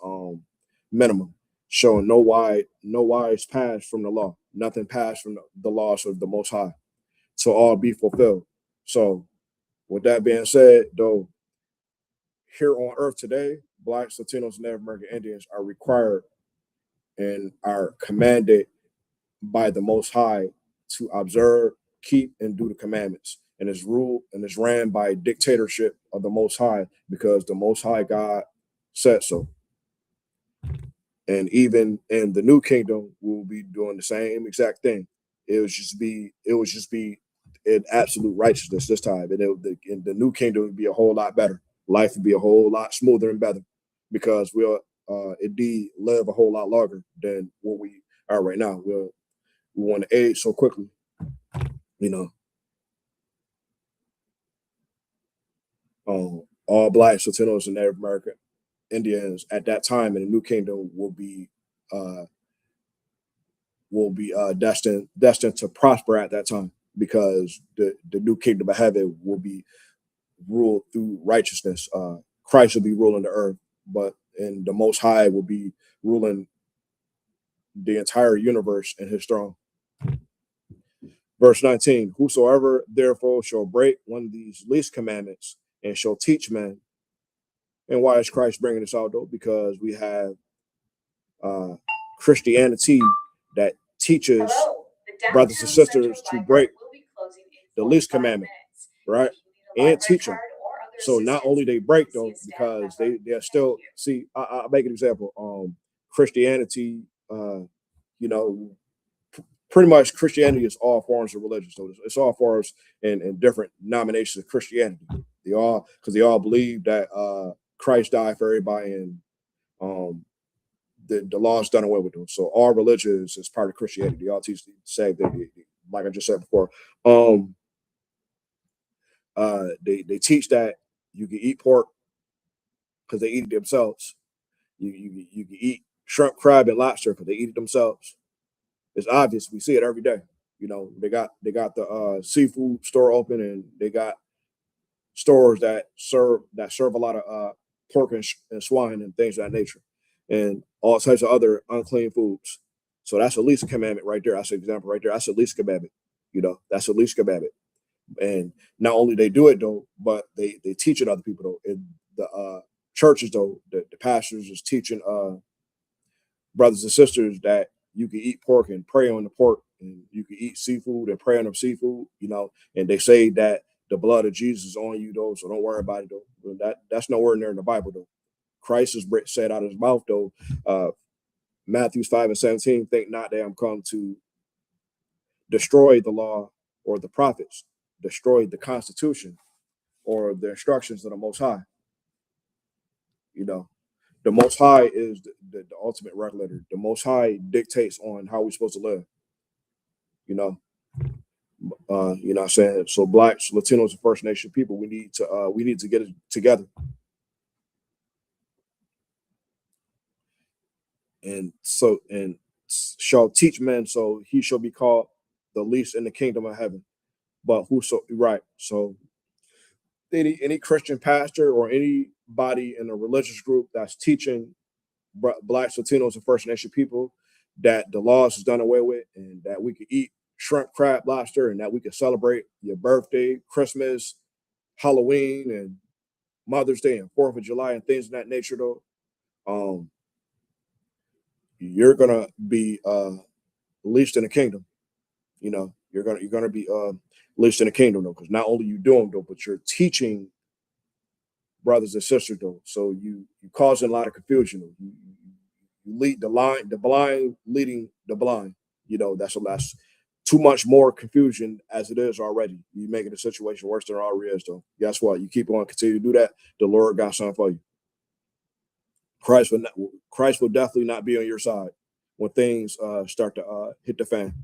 minimum, showing no wise pass from the law, nothing passed from the laws of the Most High, to all be fulfilled. So with that being said, though, here on earth today, Blacks, Latinos, and Native American Indians are required and are commanded by the Most High to observe, keep, and do the commandments. And it's ruled and it's ran by dictatorship of the Most High, because the Most High God said so. And even in the new kingdom, we'll be doing the same exact thing. It would just be in absolute righteousness this time, and in the new kingdom would be a whole lot better. Life would be a whole lot smoother and better, because we'll indeed live a whole lot longer than what we are right now. We want to age so quickly, all Blacks, Latinos, and Native American Indians at that time in the new kingdom will be destined to prosper at that time, because the new kingdom of heaven will be ruled through righteousness. Christ will be ruling the earth, and the Most High will be ruling the entire universe in his throne. Verse 19, whosoever therefore shall break one of these least commandments and shall teach men. And why is Christ bringing this out, though? Because we have Christianity that teaches brothers and sisters to break the least commandment, right? And teach them. So not only they break, though, because they're still, see, I'll make an example. Christianity, pretty much Christianity is all forms of religion. So it's all forms and different denominations of Christianity. They all believe that Christ died for everybody, and the law is done away with them. So all religions is part of Christianity. They all teach the same thing, like I just said before. They teach that you can eat pork because they eat it themselves. You can eat shrimp, crab, and lobster because they eat it themselves. It's obvious. We see it every day. They got the seafood store open, and they got stores that serve a lot of pork and swine and things of that nature, and all types of other unclean foods. So that's the least commandment right there. That's an example right there. That's the least commandment. That's the least commandment. And not only they do it, though, but they teach it other people, though. In the churches, though, the pastors is teaching brothers and sisters that you can eat pork and pray on the pork, and you can eat seafood and pray on the seafood, and they say that the blood of Jesus is on you, though, so don't worry about it, though. That's nowhere near in the Bible, though. Christ has said out of his mouth, though, Matthew 5:17, think not that I'm come to destroy the law or the prophets, destroy the Constitution or the instructions of the Most High. The Most High is the ultimate regulator. The Most High dictates on how we're supposed to live. You know, you know what I'm saying? So blacks, Latinos, and First Nation people, we need to get it together. And shall teach men, so he shall be called the least in the kingdom of heaven. But whoso, right? So any Christian pastor or anybody in a religious group that's teaching blacks, Latinos, and First Nation people that the laws is done away with, and that we could eat shrimp, crab, lobster, and that we could celebrate your birthday, Christmas, Halloween, and Mother's Day, and 4th of July, and things of that nature, though, you're gonna be least in the kingdom. You know, you're gonna be least in the kingdom, though, because not only you doing though, but you're teaching brothers and sisters, though. So you causing a lot of confusion. You lead the blind leading the blind. You know, that's too much more confusion as it is already. You making the situation worse than it already is, though. Guess what? You keep on continue to do that, the Lord got something for you. Christ will definitely not be on your side when things start to hit the fan.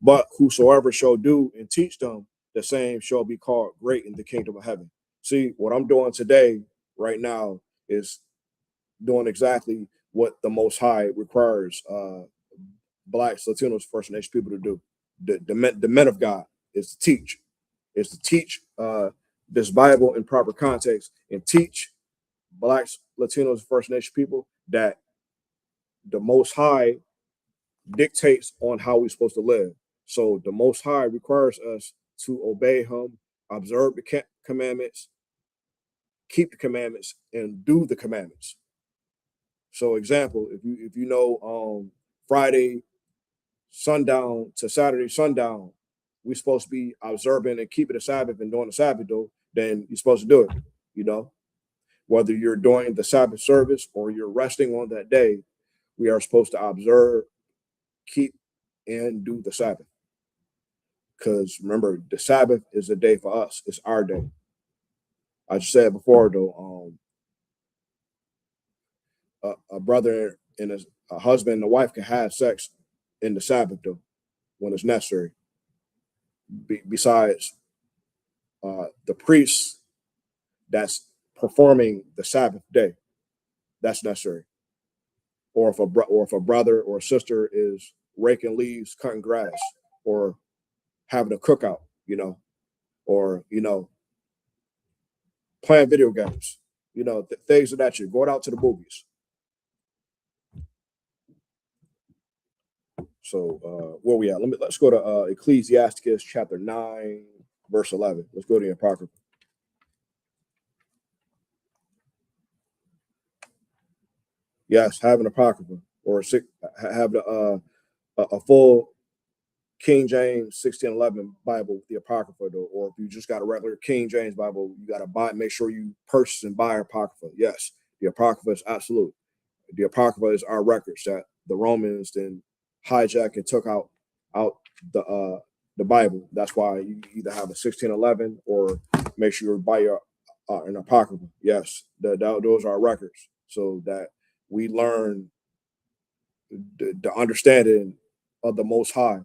But whosoever shall do and teach them, the same shall be called great in the kingdom of heaven. See, what I'm doing today, right now, is doing exactly what the Most High requires blacks, Latinos, First Nation people to do. The men of God is to teach. Is to teach this Bible in proper context and teach blacks, Latinos, First Nation people that the Most High dictates on how we're supposed to live. So the Most High requires us to obey Him, observe the commandments, keep the commandments, and do the commandments. So, example, if you know Friday sundown to Saturday sundown, we're supposed to be observing and keeping the Sabbath and doing the Sabbath, though, then you're supposed to do it. You know, whether you're doing the Sabbath service or you're resting on that day, we are supposed to observe, keep, and do the Sabbath. Because remember, the Sabbath is a day for us. It's our day. I just said before, though, a brother and a husband and a wife can have sex in the Sabbath, though, when it's necessary. Besides the priest that's performing the Sabbath day, that's necessary. Or if a brother or a sister is raking leaves, cutting grass, or having a cookout, you know, or playing video games, things of that nature, going out to the movies. So where we at? Let's go to Ecclesiasticus chapter 9, verse 11. Let's go to the Apocrypha. Yes, have an Apocrypha or have a full King James 1611 Bible with the Apocrypha, though, or if you just got a regular King James Bible, you got to buy. Make sure you purchase and buy Apocrypha. Yes, the Apocrypha is absolute. The Apocrypha is our records that the Romans then hijacked and took out the Bible. That's why you either have a 1611 or make sure you buy an Apocrypha. Yes, those are our records, so that we learn the understanding of the Most High,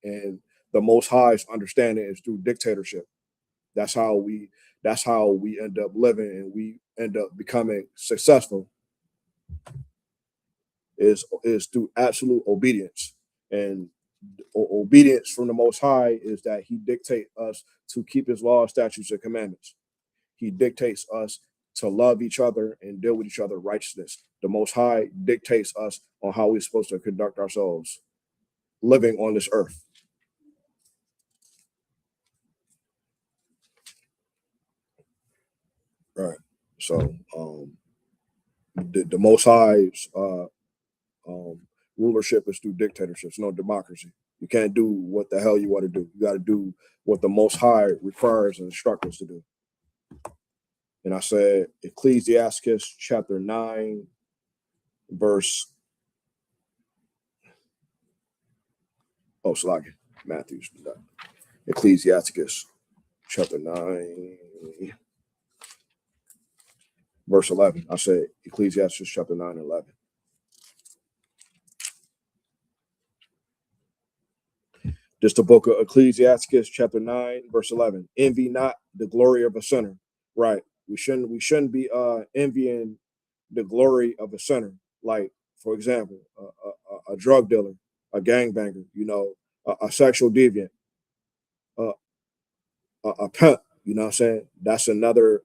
and the Most High's understanding is through dictatorship. That's how we end up living, and we end up becoming successful. Is through absolute obedience, and obedience from the Most High is that He dictates us to keep His laws, statutes, and commandments. He dictates us to love each other and deal with each other righteousness. The Most High dictates us on how we're supposed to conduct ourselves living on this earth. Right. So the Most High's rulership is through dictatorship. It's no democracy. You can't do what the hell you want to do. You got to do what the Most High requires and instructs us to do. And I said Ecclesiasticus chapter 9, verse. Oh, Salaki, Matthew's. Ecclesiasticus chapter 9, verse 11. I said Ecclesiasticus chapter 9 and 11. Just the book of Ecclesiastes, chapter 9, verse 11. Envy not the glory of a sinner. Right. We shouldn't be envying the glory of a sinner. Like, for example, a drug dealer, a gangbanger, a sexual deviant, uh, a pimp, you know what I'm saying? That's another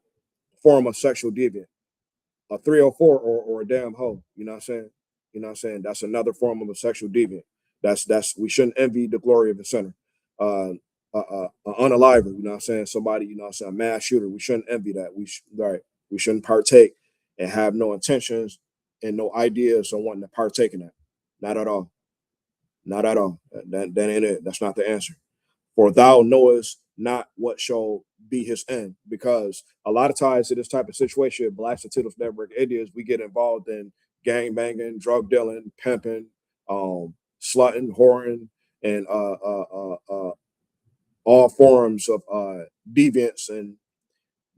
form of sexual deviant. A 304 or a damn hoe, you know what I'm saying? You know what I'm saying? That's another form of a sexual deviant. That's we shouldn't envy the glory of the sinner. An unaliver, you know what I'm saying? Somebody, you know what I'm saying, a mass shooter. We shouldn't envy that. We shouldn't partake and have no intentions and no ideas on wanting to partake in that. Not at all. Not at all. That ain't it. That's not the answer. For thou knowest not what shall be his end. Because a lot of times in this type of situation, Blacks and Tittles Network Indians, we get involved in gang banging, drug dealing, pimping, slutting, whoring, and all forms of deviance and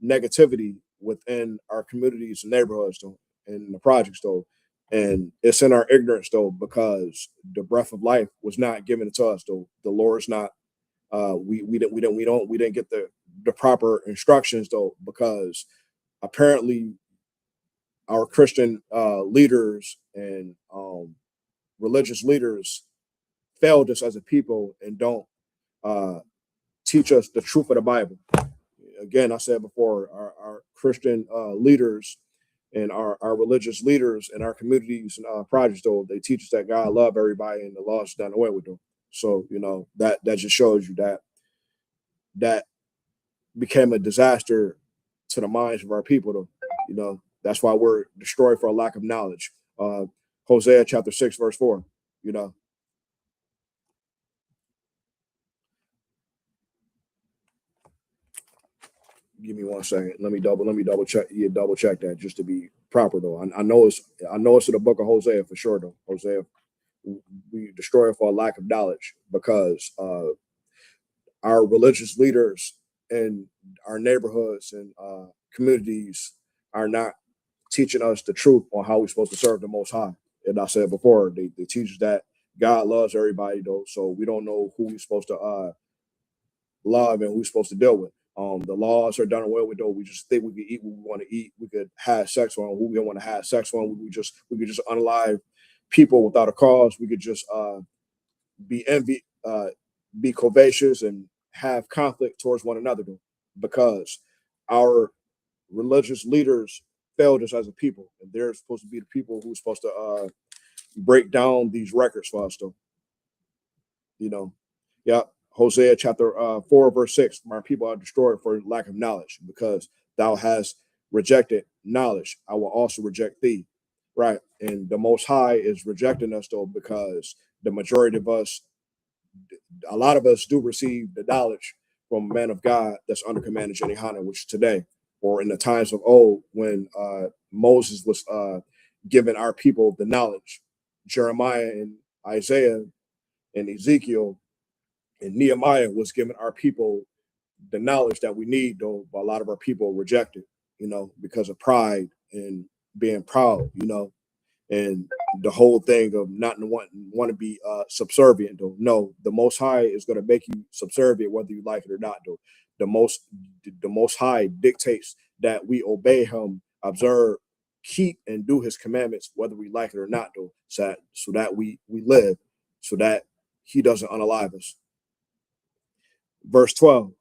negativity within our communities and neighborhoods, though, and the projects, though. And it's in our ignorance, though, because the breath of life was not given to us, though. The Lord's not. We didn't get the proper instructions, though, because apparently our Christian leaders and religious leaders failed us as a people and don't teach us the truth of the Bible. Again, I said before, our Christian leaders and our religious leaders in our communities and projects, though, they teach us that God love everybody and the law is done away with them. So, that just shows you that became a disaster to the minds of our people, though. That's why we're destroyed for a lack of knowledge. Hosea chapter 6, verse 4, Give me 1 second. Let me double check. Yeah, double check that just to be proper, though. I know it's in the book of Hosea for sure, though. Hosea, we destroy it for a lack of knowledge because our religious leaders in our neighborhoods and communities are not teaching us the truth on how we're supposed to serve the Most High. And I said before, they teach us that God loves everybody, though, so we don't know who we're supposed to love and who we're supposed to deal with. The laws are done away with, though. We just think we could eat what we want to eat. We could have sex on who we want to have sex on. We could just unalive people without a cause. We could just be be covetous and have conflict towards one another, though, because our religious leaders failed us as a people, and they're supposed to be the people who's supposed to break down these records for us, though. Yeah. Hosea chapter 4, verse 6, my people are destroyed for lack of knowledge, because thou hast rejected knowledge, I will also reject thee. Right. And the Most High is rejecting us, though, because the majority of us, a lot of us do receive the knowledge from a man of God that's under command of Jenny Hanna, which today, or in the times of old, when Moses was giving our people the knowledge. Jeremiah and Isaiah and Ezekiel and Nehemiah was giving our people the knowledge that we need, though, but a lot of our people reject it, because of pride and being proud, and the whole thing of not want to be subservient, though. No, the Most High is going to make you subservient whether you like it or not, though. The Most High dictates that we obey Him, observe, keep, and do His commandments whether we like it or not, though, so that we live, so that He doesn't unalive us. Verse 12.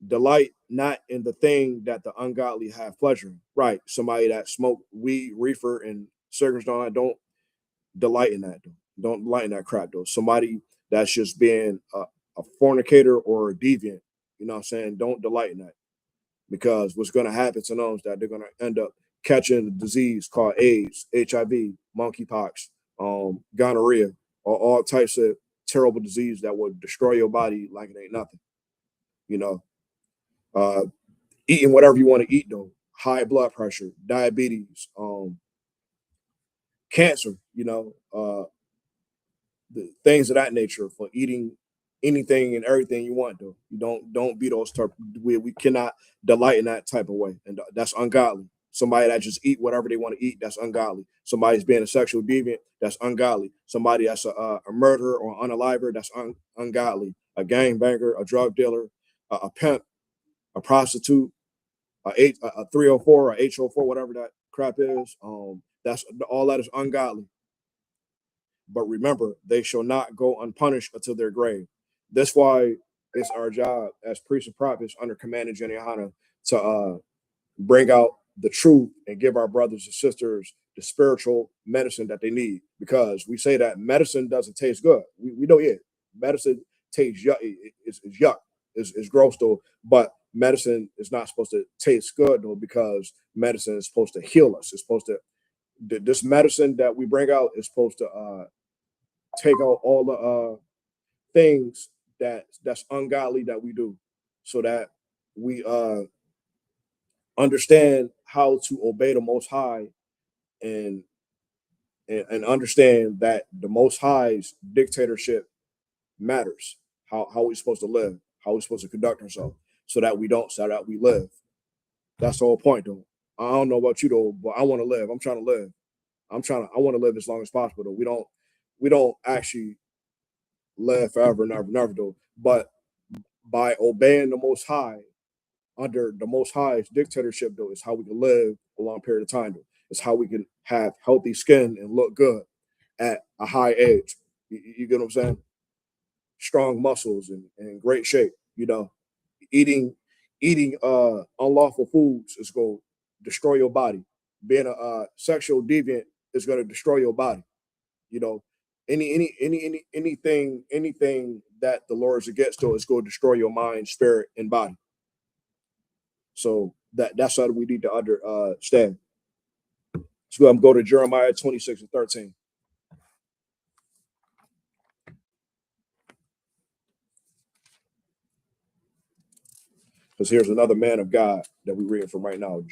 Delight not in the thing that the ungodly have pleasure in. Right. Somebody that smoke weed, reefer, and cigarettes, don't delight in that, though. Don't delight in that crap, though. Somebody that's just being a fornicator or a deviant, you know what I'm saying? Don't delight in that, because what's going to happen to them is that they're going to end up catching a disease called AIDS, HIV, monkeypox, gonorrhea, or all types of terrible disease that will destroy your body like it ain't nothing. Eating whatever you want to eat, though, high blood pressure, diabetes, cancer, the things of that nature, for eating anything and everything you want, though. You don't be those type. We cannot delight in that type of way, and that's ungodly. Somebody that just eat whatever they want to eat, that's ungodly. Somebody's being a sexual deviant, that's ungodly. Somebody that's a murderer or unaliver, that's ungodly. A gangbanger, a drug dealer, a pimp, a prostitute, a 304 or H04, whatever that crap is. That's all that is ungodly. But remember, they shall not go unpunished until their grave. That's why it's our job as priests and prophets under command of Jenny to bring out the truth and give our brothers and sisters the spiritual medicine that they need. Because we say that medicine doesn't taste good. We know, yeah, medicine tastes yuck. It's yuck. It's gross though. But medicine is not supposed to taste good though, because medicine is supposed to heal us. It's supposed to, this medicine that we bring out is supposed to take out all the things that's ungodly that we do, so that we understand how to obey the Most High, and understand that the Most High's dictatorship matters. How we're supposed to live, how we're supposed to conduct ourselves, so that we live. That's the whole point, though. I don't know about you though, but I want to live. I'm trying to live. I want to live as long as possible. Though we don't actually live forever, never though. But by obeying the Most High, under the Most High's dictatorship, though, is how we can live a long period of time. Though, it's how we can have healthy skin and look good at a high age. You get what I'm saying? Strong muscles and great shape. You know, eating unlawful foods is going to destroy your body. Being a sexual deviant is going to destroy your body. You know, anything that the Lord is against, though, is going to destroy your mind, spirit, and body. So that's how we need to understand. So I'm going to Jeremiah 26 and 13. Because here's another man of God that we're reading from right now,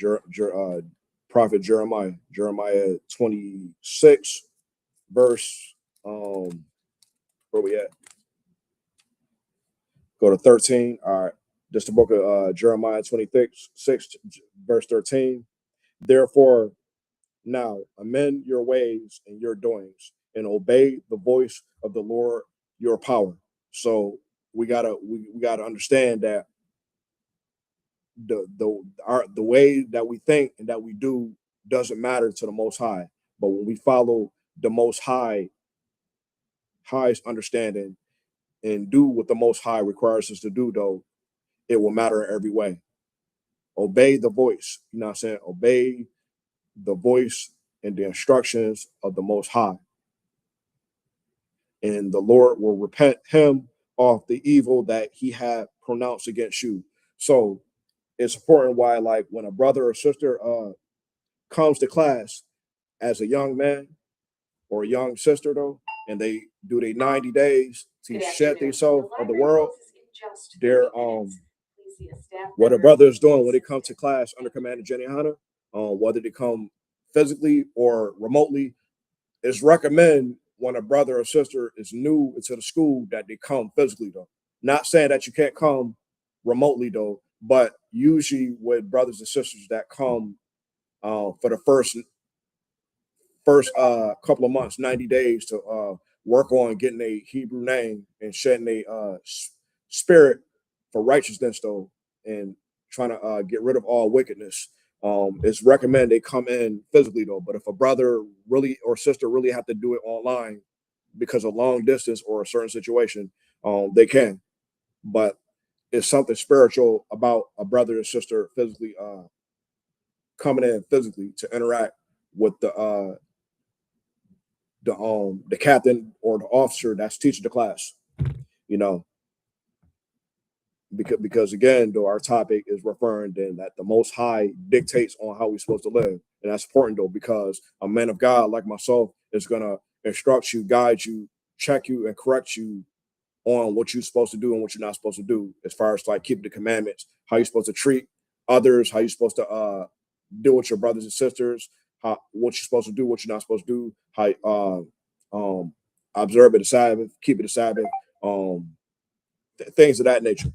Prophet Jeremiah. Jeremiah 26, verse, where we at? Go to 13. All right. Just the book of Jeremiah 26, verse 13. Therefore, now amend your ways and your doings, and obey the voice of the Lord your power. So we gotta understand that the way that we think and that we do doesn't matter to the Most High. But when we follow the Most High's understanding and do what the Most High requires us to do, though, it will matter in every way. Obey the voice. You know what I'm saying? Obey the voice and the instructions of the Most High. And the Lord will repent him of the evil that he had pronounced against you. So it's important why, like, when a brother or sister comes to class as a young man or a young sister, though, and they do their 90 days to shed themselves of the world, they're what a brother is doing when they come to class under command of Jenny Hanna, whether they come physically or remotely, is recommend when a brother or sister is new into the school that they come physically, though. Not saying that you can't come remotely, though, but usually with brothers and sisters that come for the first couple of months, 90 days, to work on getting a Hebrew name and shedding a spirit for righteousness, though, and trying to get rid of all wickedness. It's recommended they come in physically, though. But if a brother really or sister really have to do it online because of long distance or a certain situation, they can. But it's something spiritual about a brother or sister physically coming in physically to interact with the captain or the officer that's teaching the class. You know, because again, though, our topic is referring then that the Most High dictates on how we're supposed to live, and that's important, though, because a man of God like myself is gonna instruct you, guide you, check you, and correct you on what you're supposed to do and what you're not supposed to do, as far as like keeping the commandments, how you're supposed to treat others, how you're supposed to deal with your brothers and sisters, what you're supposed to do, what you're not supposed to do, how observe the Sabbath, keep it the Sabbath, things of that nature.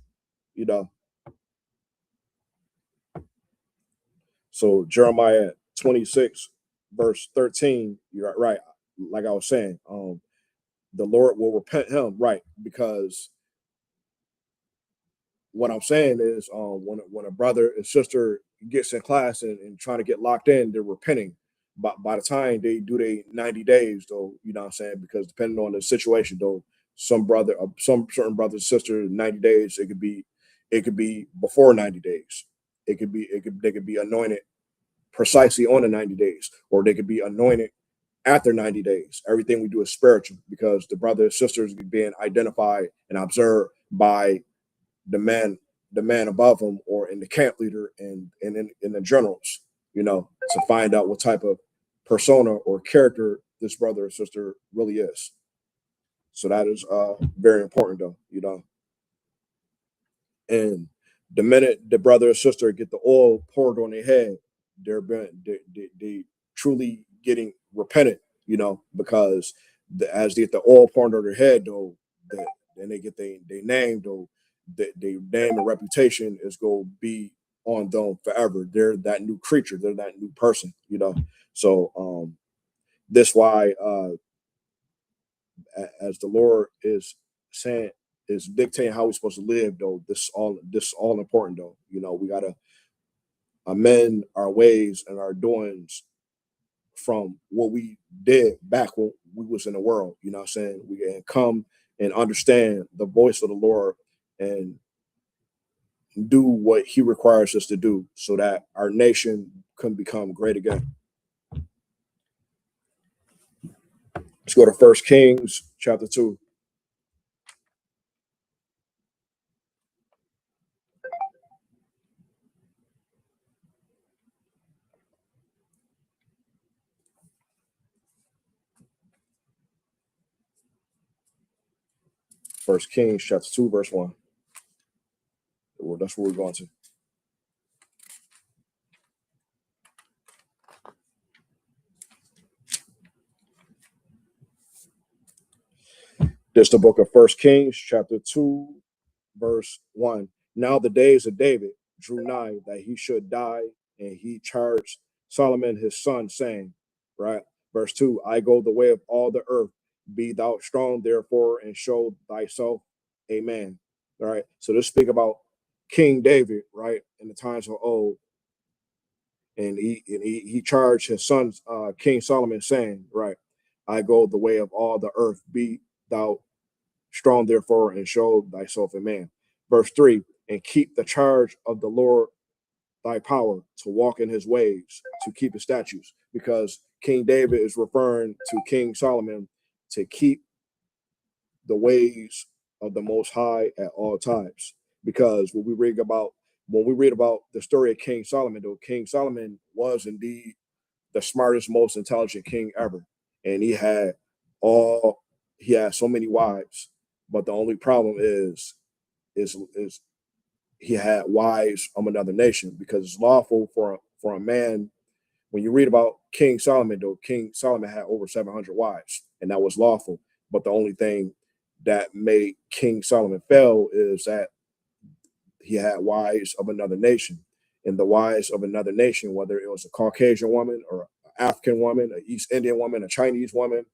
You know, So Jeremiah 26, verse 13, you're right. Like I was saying, the Lord will repent him, right? Because what I'm saying is, when a brother and sister gets in class and trying to get locked in, they're repenting. But by the time they do their 90 days, though, you know what I'm saying? Because depending on the situation, though, some certain brothers and sisters, 90 days, it could be before 90 days. They could be anointed precisely on the 90 days, or they could be anointed after 90 days. Everything we do is spiritual because the brothers and sisters being identified and observed by the man the man above him or in the camp leader and in the generals, to find out what type of persona or character this brother or sister really is. So that is very important though, and the minute the brother or sister get the oil poured on their head, they truly getting repentant, because as they get the oil poured on their head, though, then they get their name, though, their name and reputation is going to be on them forever. They're that new creature. They're that new person. So that's why, as the Lord is saying, is dictating how we're supposed to live, though. This all important, though. We gotta amend our ways and our doings from what we did back when we was in the world. You know what I'm saying? We can come and understand the voice of the Lord and do what He requires us to do, so that our nation can become great again. Let's go to 1 Kings chapter 2. First Kings chapter 2, verse 1. Well, that's where we're going to. This is the book of 1 Kings chapter 2, verse 1. Now the days of David drew nigh that he should die, and he charged Solomon his son, saying, right? Verse 2, I go the way of all the earth. Be thou strong, therefore, and show thyself a man. All right. So let's speak about King David, right? In the times of old. And he charged his son, King Solomon, saying, right, I go the way of all the earth. Be thou strong, therefore, and show thyself a man. Verse 3, and keep the charge of the Lord thy power, to walk in his ways, to keep his statutes. Because King David is referring to King Solomon to keep the ways of the Most High at all times. Because when we read about the story of King Solomon, though, King Solomon was indeed the smartest, most intelligent king ever. And he had so many wives. But the only problem is he had wives of another nation, because it's lawful for a man. When you read about King Solomon, though, King Solomon had over 700 wives, and that was lawful. But the only thing that made King Solomon fail is that he had wives of another nation. And the wives of another nation, whether it was a Caucasian woman or an African woman, an East Indian woman, a Chinese woman,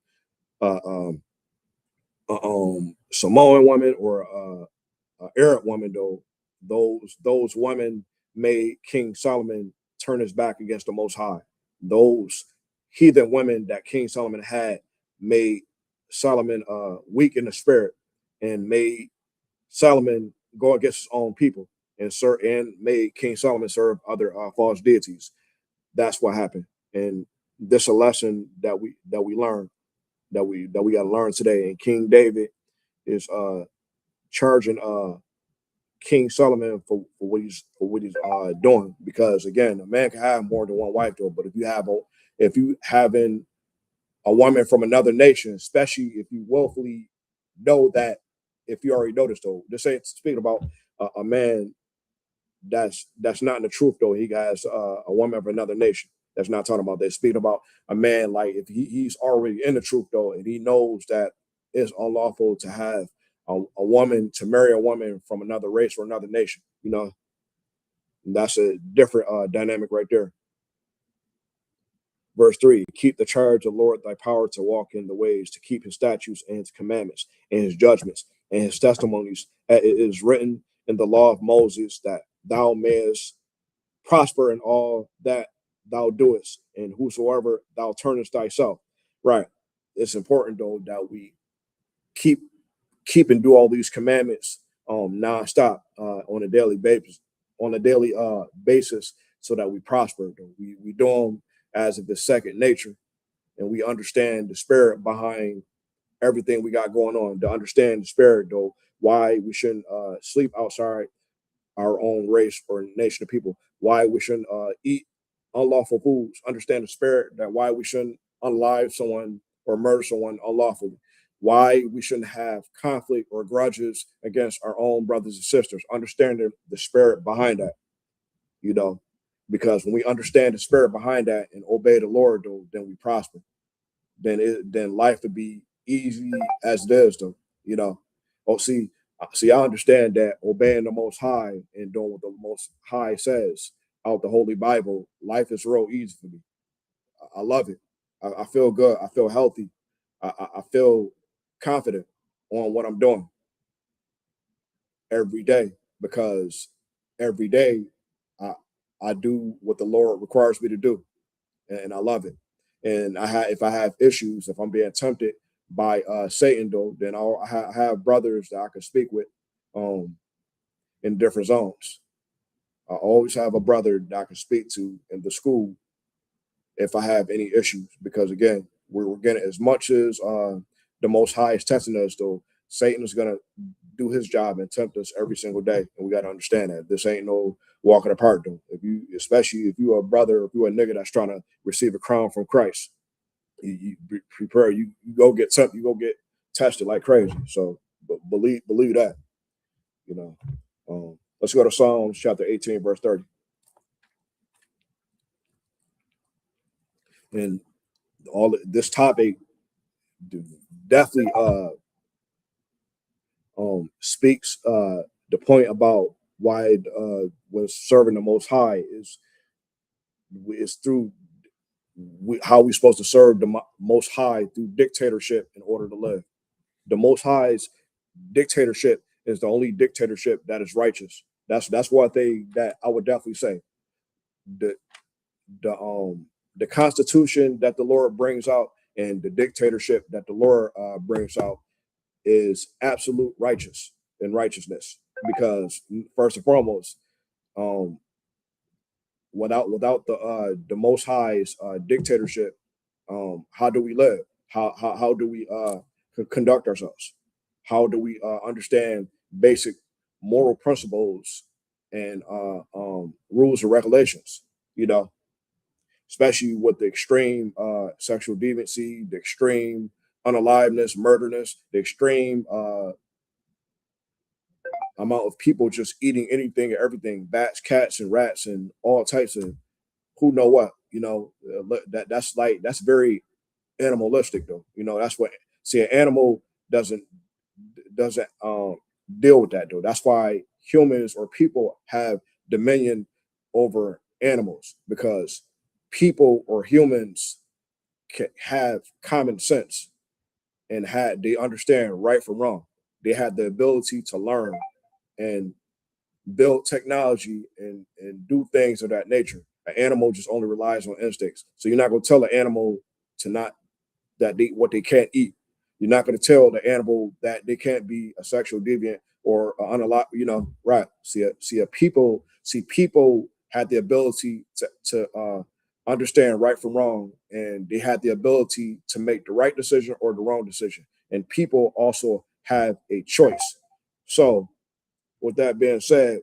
uh, um, Samoan woman, or Arab woman, though, those women made King Solomon turn his back against the Most High. Those heathen women that King Solomon had made Solomon weak in the spirit, and made Solomon go against his own people, and made King Solomon serve other false deities. That's what happened, and this is a lesson that we learn, that we got to learn today. And King David is charging King Solomon for what he's doing, because again, a man can have more than one wife, though. But if you having a woman from another nation, especially if you willfully know that, if you already know this, though, this ain't speaking about a man that's not in the truth, though. He has a woman of another nation. That's not talking about that. Speaking about a man, like, if he's already in the truth, though, and he knows that it's unlawful to have a woman, to marry a woman from another race or another nation. That's a different dynamic right there. Verse 3, keep the charge of the Lord thy power to walk in the ways, to keep his statutes and his commandments and his judgments and his testimonies. It is written in the law of Moses that thou mayest prosper in all that thou doest, and whosoever thou turnest thyself. Right. It's important though that we keep and do all these commandments nonstop on a daily basis, so that we prosper. We do them as if it's second nature, and we understand the spirit behind everything we got going on. To understand the spirit though, why we shouldn't sleep outside our own race or nation of people, why we shouldn't eat unlawful foods, understand the spirit that why we shouldn't unalive someone or murder someone unlawfully, why we shouldn't have conflict or grudges against our own brothers and sisters, understanding the spirit behind that, you know, because when we understand the spirit behind that and obey the Lord, though, then we prosper. Then life would be easy as it is, though, you know. Oh, see, I understand that obeying the Most High and doing what the Most High says out the Holy Bible, life is real easy for me. I love it. I feel good. I feel healthy. I feel confident on what I'm doing every day, because every day I I do what the Lord requires me to do, and I love it. And if I have issues, if I'm being tempted by Satan, though, then I have brothers that I can speak with um, in different zones. I always have a brother that I can speak to in the school if I have any issues, because again, we're getting, as much as the Most High is testing us, though, Satan is gonna do his job and tempt us every single day, and we got to understand that this ain't no walking apart, though. Especially if you are a brother, if you are a nigga that's trying to receive a crown from Christ, you prepare. You go get tempted, you go get tested like crazy. So, but believe that, you know. Let's go to Psalms chapter 18, verse 30, and this topic definitely speaks the point about why when serving the Most High is through how we're supposed to serve the Most High through dictatorship in order to live. The Most High's dictatorship is the only dictatorship that is righteous. That's one thing that I would definitely say. The the Constitution that the Lord brings out and the dictatorship that the Lord brings out is absolute righteousness. Because first and foremost, um, without the Most High's dictatorship, how do we live? How do we conduct ourselves? How do we understand basic moral principles and rules and regulations? You know, especially with the extreme sexual deviancy, the extreme unaliveness, murderness, the extreme amount of people just eating anything and everything, bats, cats, and rats, and all types of who know what. You know, that's very animalistic, though. You know, that's what, see, an animal doesn't deal with that, though. That's why humans or people have dominion over animals, because people or humans can have common sense and they understand right from wrong. They have the ability to learn and build technology and do things of that nature. An animal just only relies on instincts. So you're not going to tell an animal to not what they can't eat. You're not going to tell the animal that they can't be a sexual deviant or unalive. You know, right? People had the ability to understand right from wrong, and they had the ability to make the right decision or the wrong decision. And people also have a choice. So, with that being said,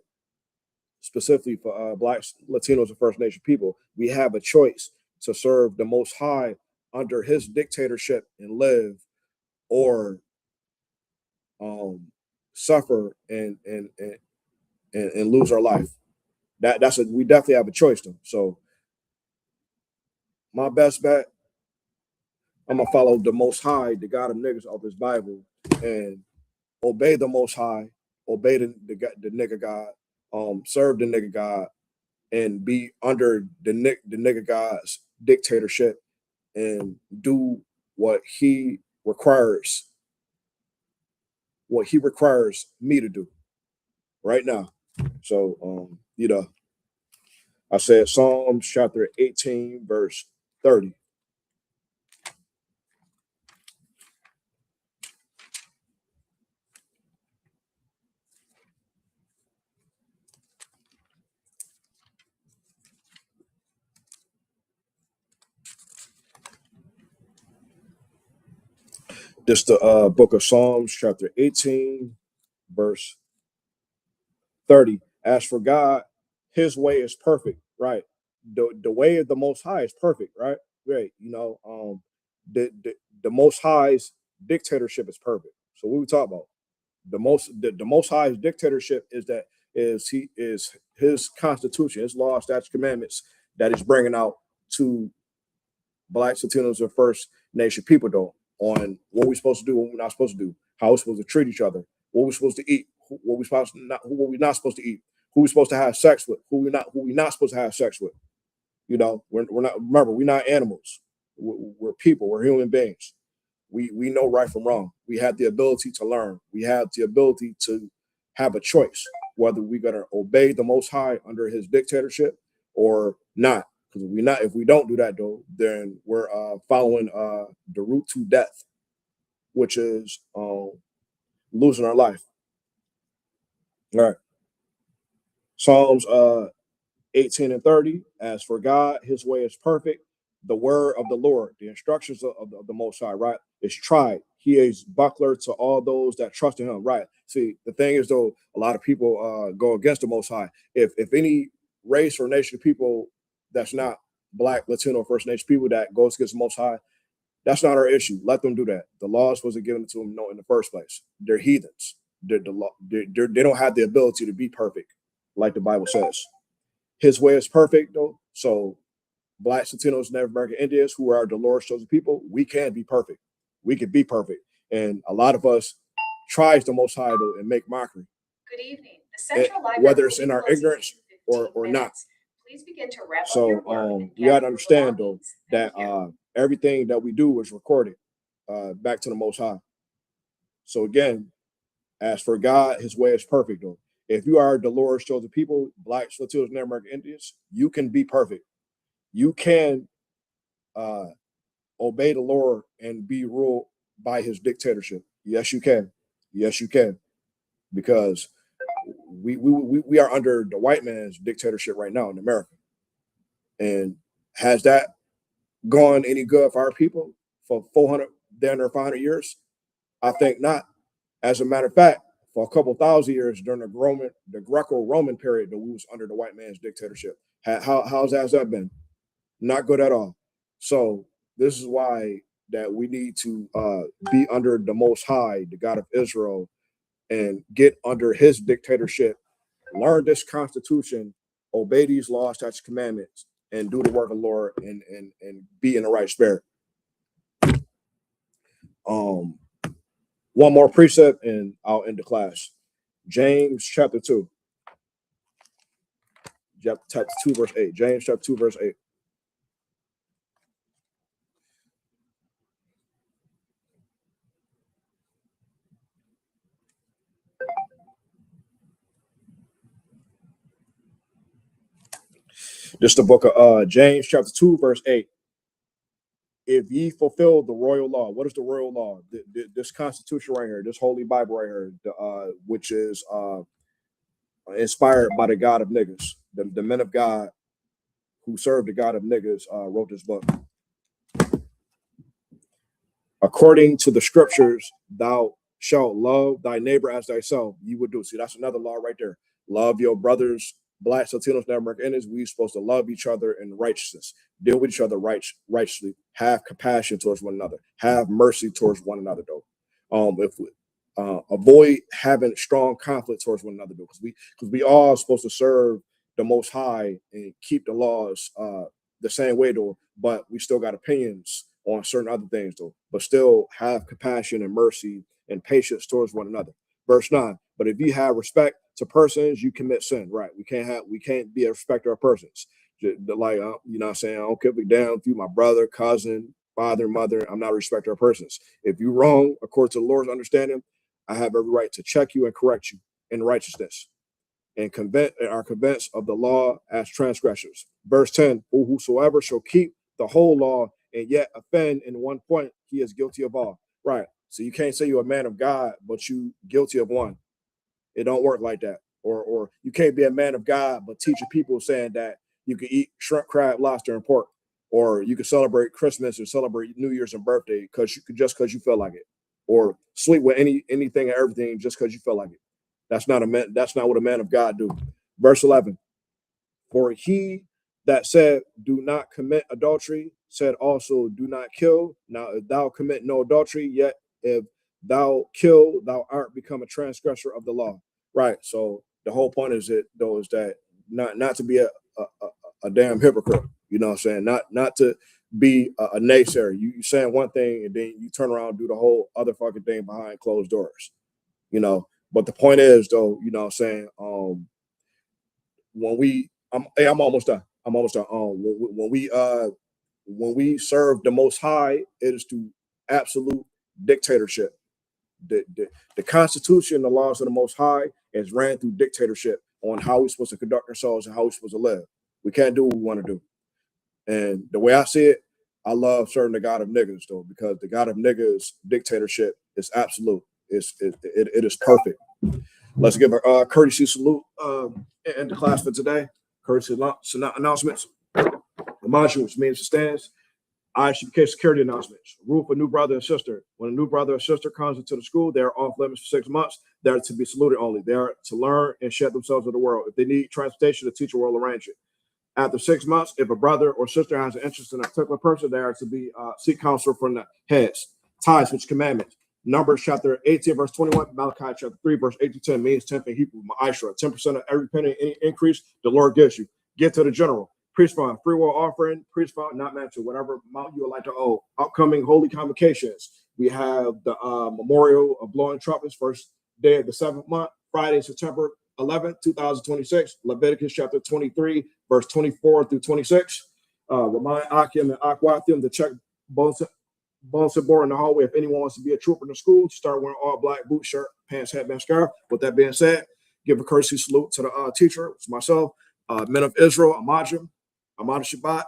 specifically for Blacks, Latinos, and First Nation people, we have a choice to serve the Most High under His dictatorship and live, or suffer and lose our life. We definitely have a choice, though. So my best bet, I'm gonna follow the Most High, the God of niggas, of His Bible, and obey the Most High, obey the nigga God, serve the nigga God, and be under the nigga God's dictatorship and do what he requires me to do right now. So I said Psalms chapter 18, verse 30. This the book of Psalms, chapter 18, verse 30. As for God, his way is perfect, right? The way of the Most High is perfect, right? Great. The Most High's dictatorship is perfect. So what we talk about? The Most High's dictatorship is his constitution, his law, statutes, commandments that he's bringing out to Blacks, Latinos, and First Nation people, though, on what we're supposed to do, what we're not supposed to do, how we're supposed to treat each other, what we're supposed to eat, what we're not supposed to eat, who we're supposed to have sex with, who we're not supposed to have sex with. We're not. Remember, we're not animals. We're people. We're human beings. We know right from wrong. We have the ability to learn. We have the ability to have a choice whether we're gonna obey the Most High under His dictatorship or not. Because if we don't do that though, then we're following the route to death, which is losing our life. All right. Psalms 18 and 30. As for God, his way is perfect. The word of the Lord, the instructions of the Most High, right, is tried. He is buckler to all those that trust in him, right? See, the thing is, though, a lot of people go against the Most High. If any race or nation of people that's not Black, Latino, First Nation people that goes against the Most High, that's not our issue. Let them do that. The laws wasn't given to them in the first place. They're heathens. They don't have the ability to be perfect, like the Bible says. His way is perfect, though. So Blacks, Latinos, Native American Indians, who are the Lord's chosen people, we can be perfect. We can be perfect. And a lot of us tries the Most High, though, and make mockery. Good evening. The Central Library whether it's in our ignorance or not. Please begin to wrap up So your work and we got to gather understand, though, belongings. that Thank you. everything that we do is recorded back to the Most High. So again, as for God, his way is perfect, though. If you are the Lord's chosen people, Blacks, Latinos, Native American Indians, you can be perfect. You can obey the Lord and be ruled by his dictatorship. Yes, you can. Yes, you can. Because we are under the white man's dictatorship right now in America. And has that gone any good for our people for 400, down 500 years? I think not. As a matter of fact, for a couple thousand years during the Greco-Roman period that we was under the white man's dictatorship. How's that been? Not good at all. So this is why that we need to be under the Most High, the God of Israel, and get under his dictatorship, learn this constitution, obey these laws, statutes, commandments, and do the work of the Lord and be in the right spirit. One more precept and I'll end the class. James chapter 2. Chapter 2, verse 8. James chapter 2, verse 8. This is the book of James chapter 2, verse 8. If ye fulfill the royal law, what is the royal law? This constitution right here, this holy Bible right here, which is inspired by the God of niggas. The men of God who serve the God of niggas wrote this book. According to the scriptures, thou shalt love thy neighbor as thyself. You would do. See, that's another law right there. Love your brothers, Blacks, Latinos, Native American Indians. We're supposed to love each other in righteousness. Deal with each other righteously. Have compassion towards one another. Have mercy towards one another, though. If we avoid having strong conflict towards one another, though, because we all supposed to serve the Most High and keep the laws the same way, though. But we still got opinions on certain other things, though. But still have compassion and mercy and patience towards one another. Verse 9. But if you have respect to persons, you commit sin, right? We can't be a respecter of persons. Like, you know what I'm saying? I don't give a damn if you my brother, cousin, father, mother. I'm not a respecter of persons. If you wrong, according to the Lord's understanding, I have every right to check you and correct you in righteousness and are convinced of the law as transgressors. Verse 10, whosoever shall keep the whole law and yet offend in one point, he is guilty of all. Right. So you can't say you're a man of God, but you guilty of one. It don't work like that. Or you can't be a man of God, but teaching people saying that you can eat shrimp, crab, lobster, and pork, or you can celebrate Christmas or celebrate New Year's and birthday because you feel like it, or sleep with anything and everything just because you feel like it. That's not what a man of God do. Verse 11. For he that said, do not commit adultery, said also, do not kill. Now, if thou commit no adultery, yet if thou kill, thou art become a transgressor of the law. Right. So the whole point is that not to be a damn hypocrite. You know what I'm saying? Not to be a naysayer. You saying one thing and then you turn around and do the whole other fucking thing behind closed doors. You know. But the point is, though, you know what I'm saying? I'm almost done. When we serve the Most High, it is to absolute dictatorship. The Constitution, the laws of the Most High, is ran through dictatorship on how we're supposed to conduct ourselves and how we're supposed to live. We can't do what we want to do. And the way I see it, I love serving the God of niggas, though, because the God of niggas dictatorship is absolute. It is perfect. Let's give a courtesy salute in the class for today. Courtesy announcements. The module, which means it stands. ISUPK security announcements. Rule for new brother and sister. When a new brother or sister comes into the school, they are off limits for 6 months. They are to be saluted only. They are to learn and shed themselves with the world. If they need transportation, the teacher will arrange it. After 6 months, if a brother or sister has an interest in a particular person, they are to be seek counsel from the heads. Ties, which commandments. Numbers chapter 18, verse 21, Malachi chapter 3, verse 8 to 10 means 10th in Hebrew, Ma'ashra. 10% of every penny any increase the Lord gives you. Get to the general. Priest fund, free will offering, priest fund, not mentioned, whatever amount you would like to owe. Upcoming holy convocations. We have the memorial of blowing trumpets, first day of the 7th month, Friday, September 11th, 2026. Leviticus chapter 23, verse 24 through 26. Remind Akim and Akwathim to check both board in the hallway if anyone wants to be a trooper in the school. Start wearing all black, boot, shirt, pants, headband, scarf. With that being said, give a courtesy salute to the teacher. It's myself, men of Israel, Amajim, Amad Shabbat,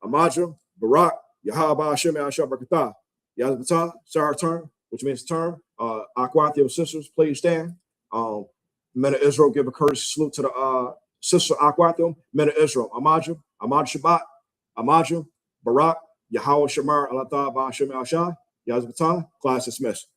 Amajim, Barak, Yahaba Hashem, Ashab Barakatah, Yazbatah, Sarah turn, which means turn. Akwathim sisters, please stand. Men of Israel, give a courtesy salute to the sister Akwathim, men of Israel, Amajim, Amad Shabbat, Amajim, Barak, Yahweh Shamar, Allah Ta'ala, Hashem, Ashah, Yazbatah, class dismissed.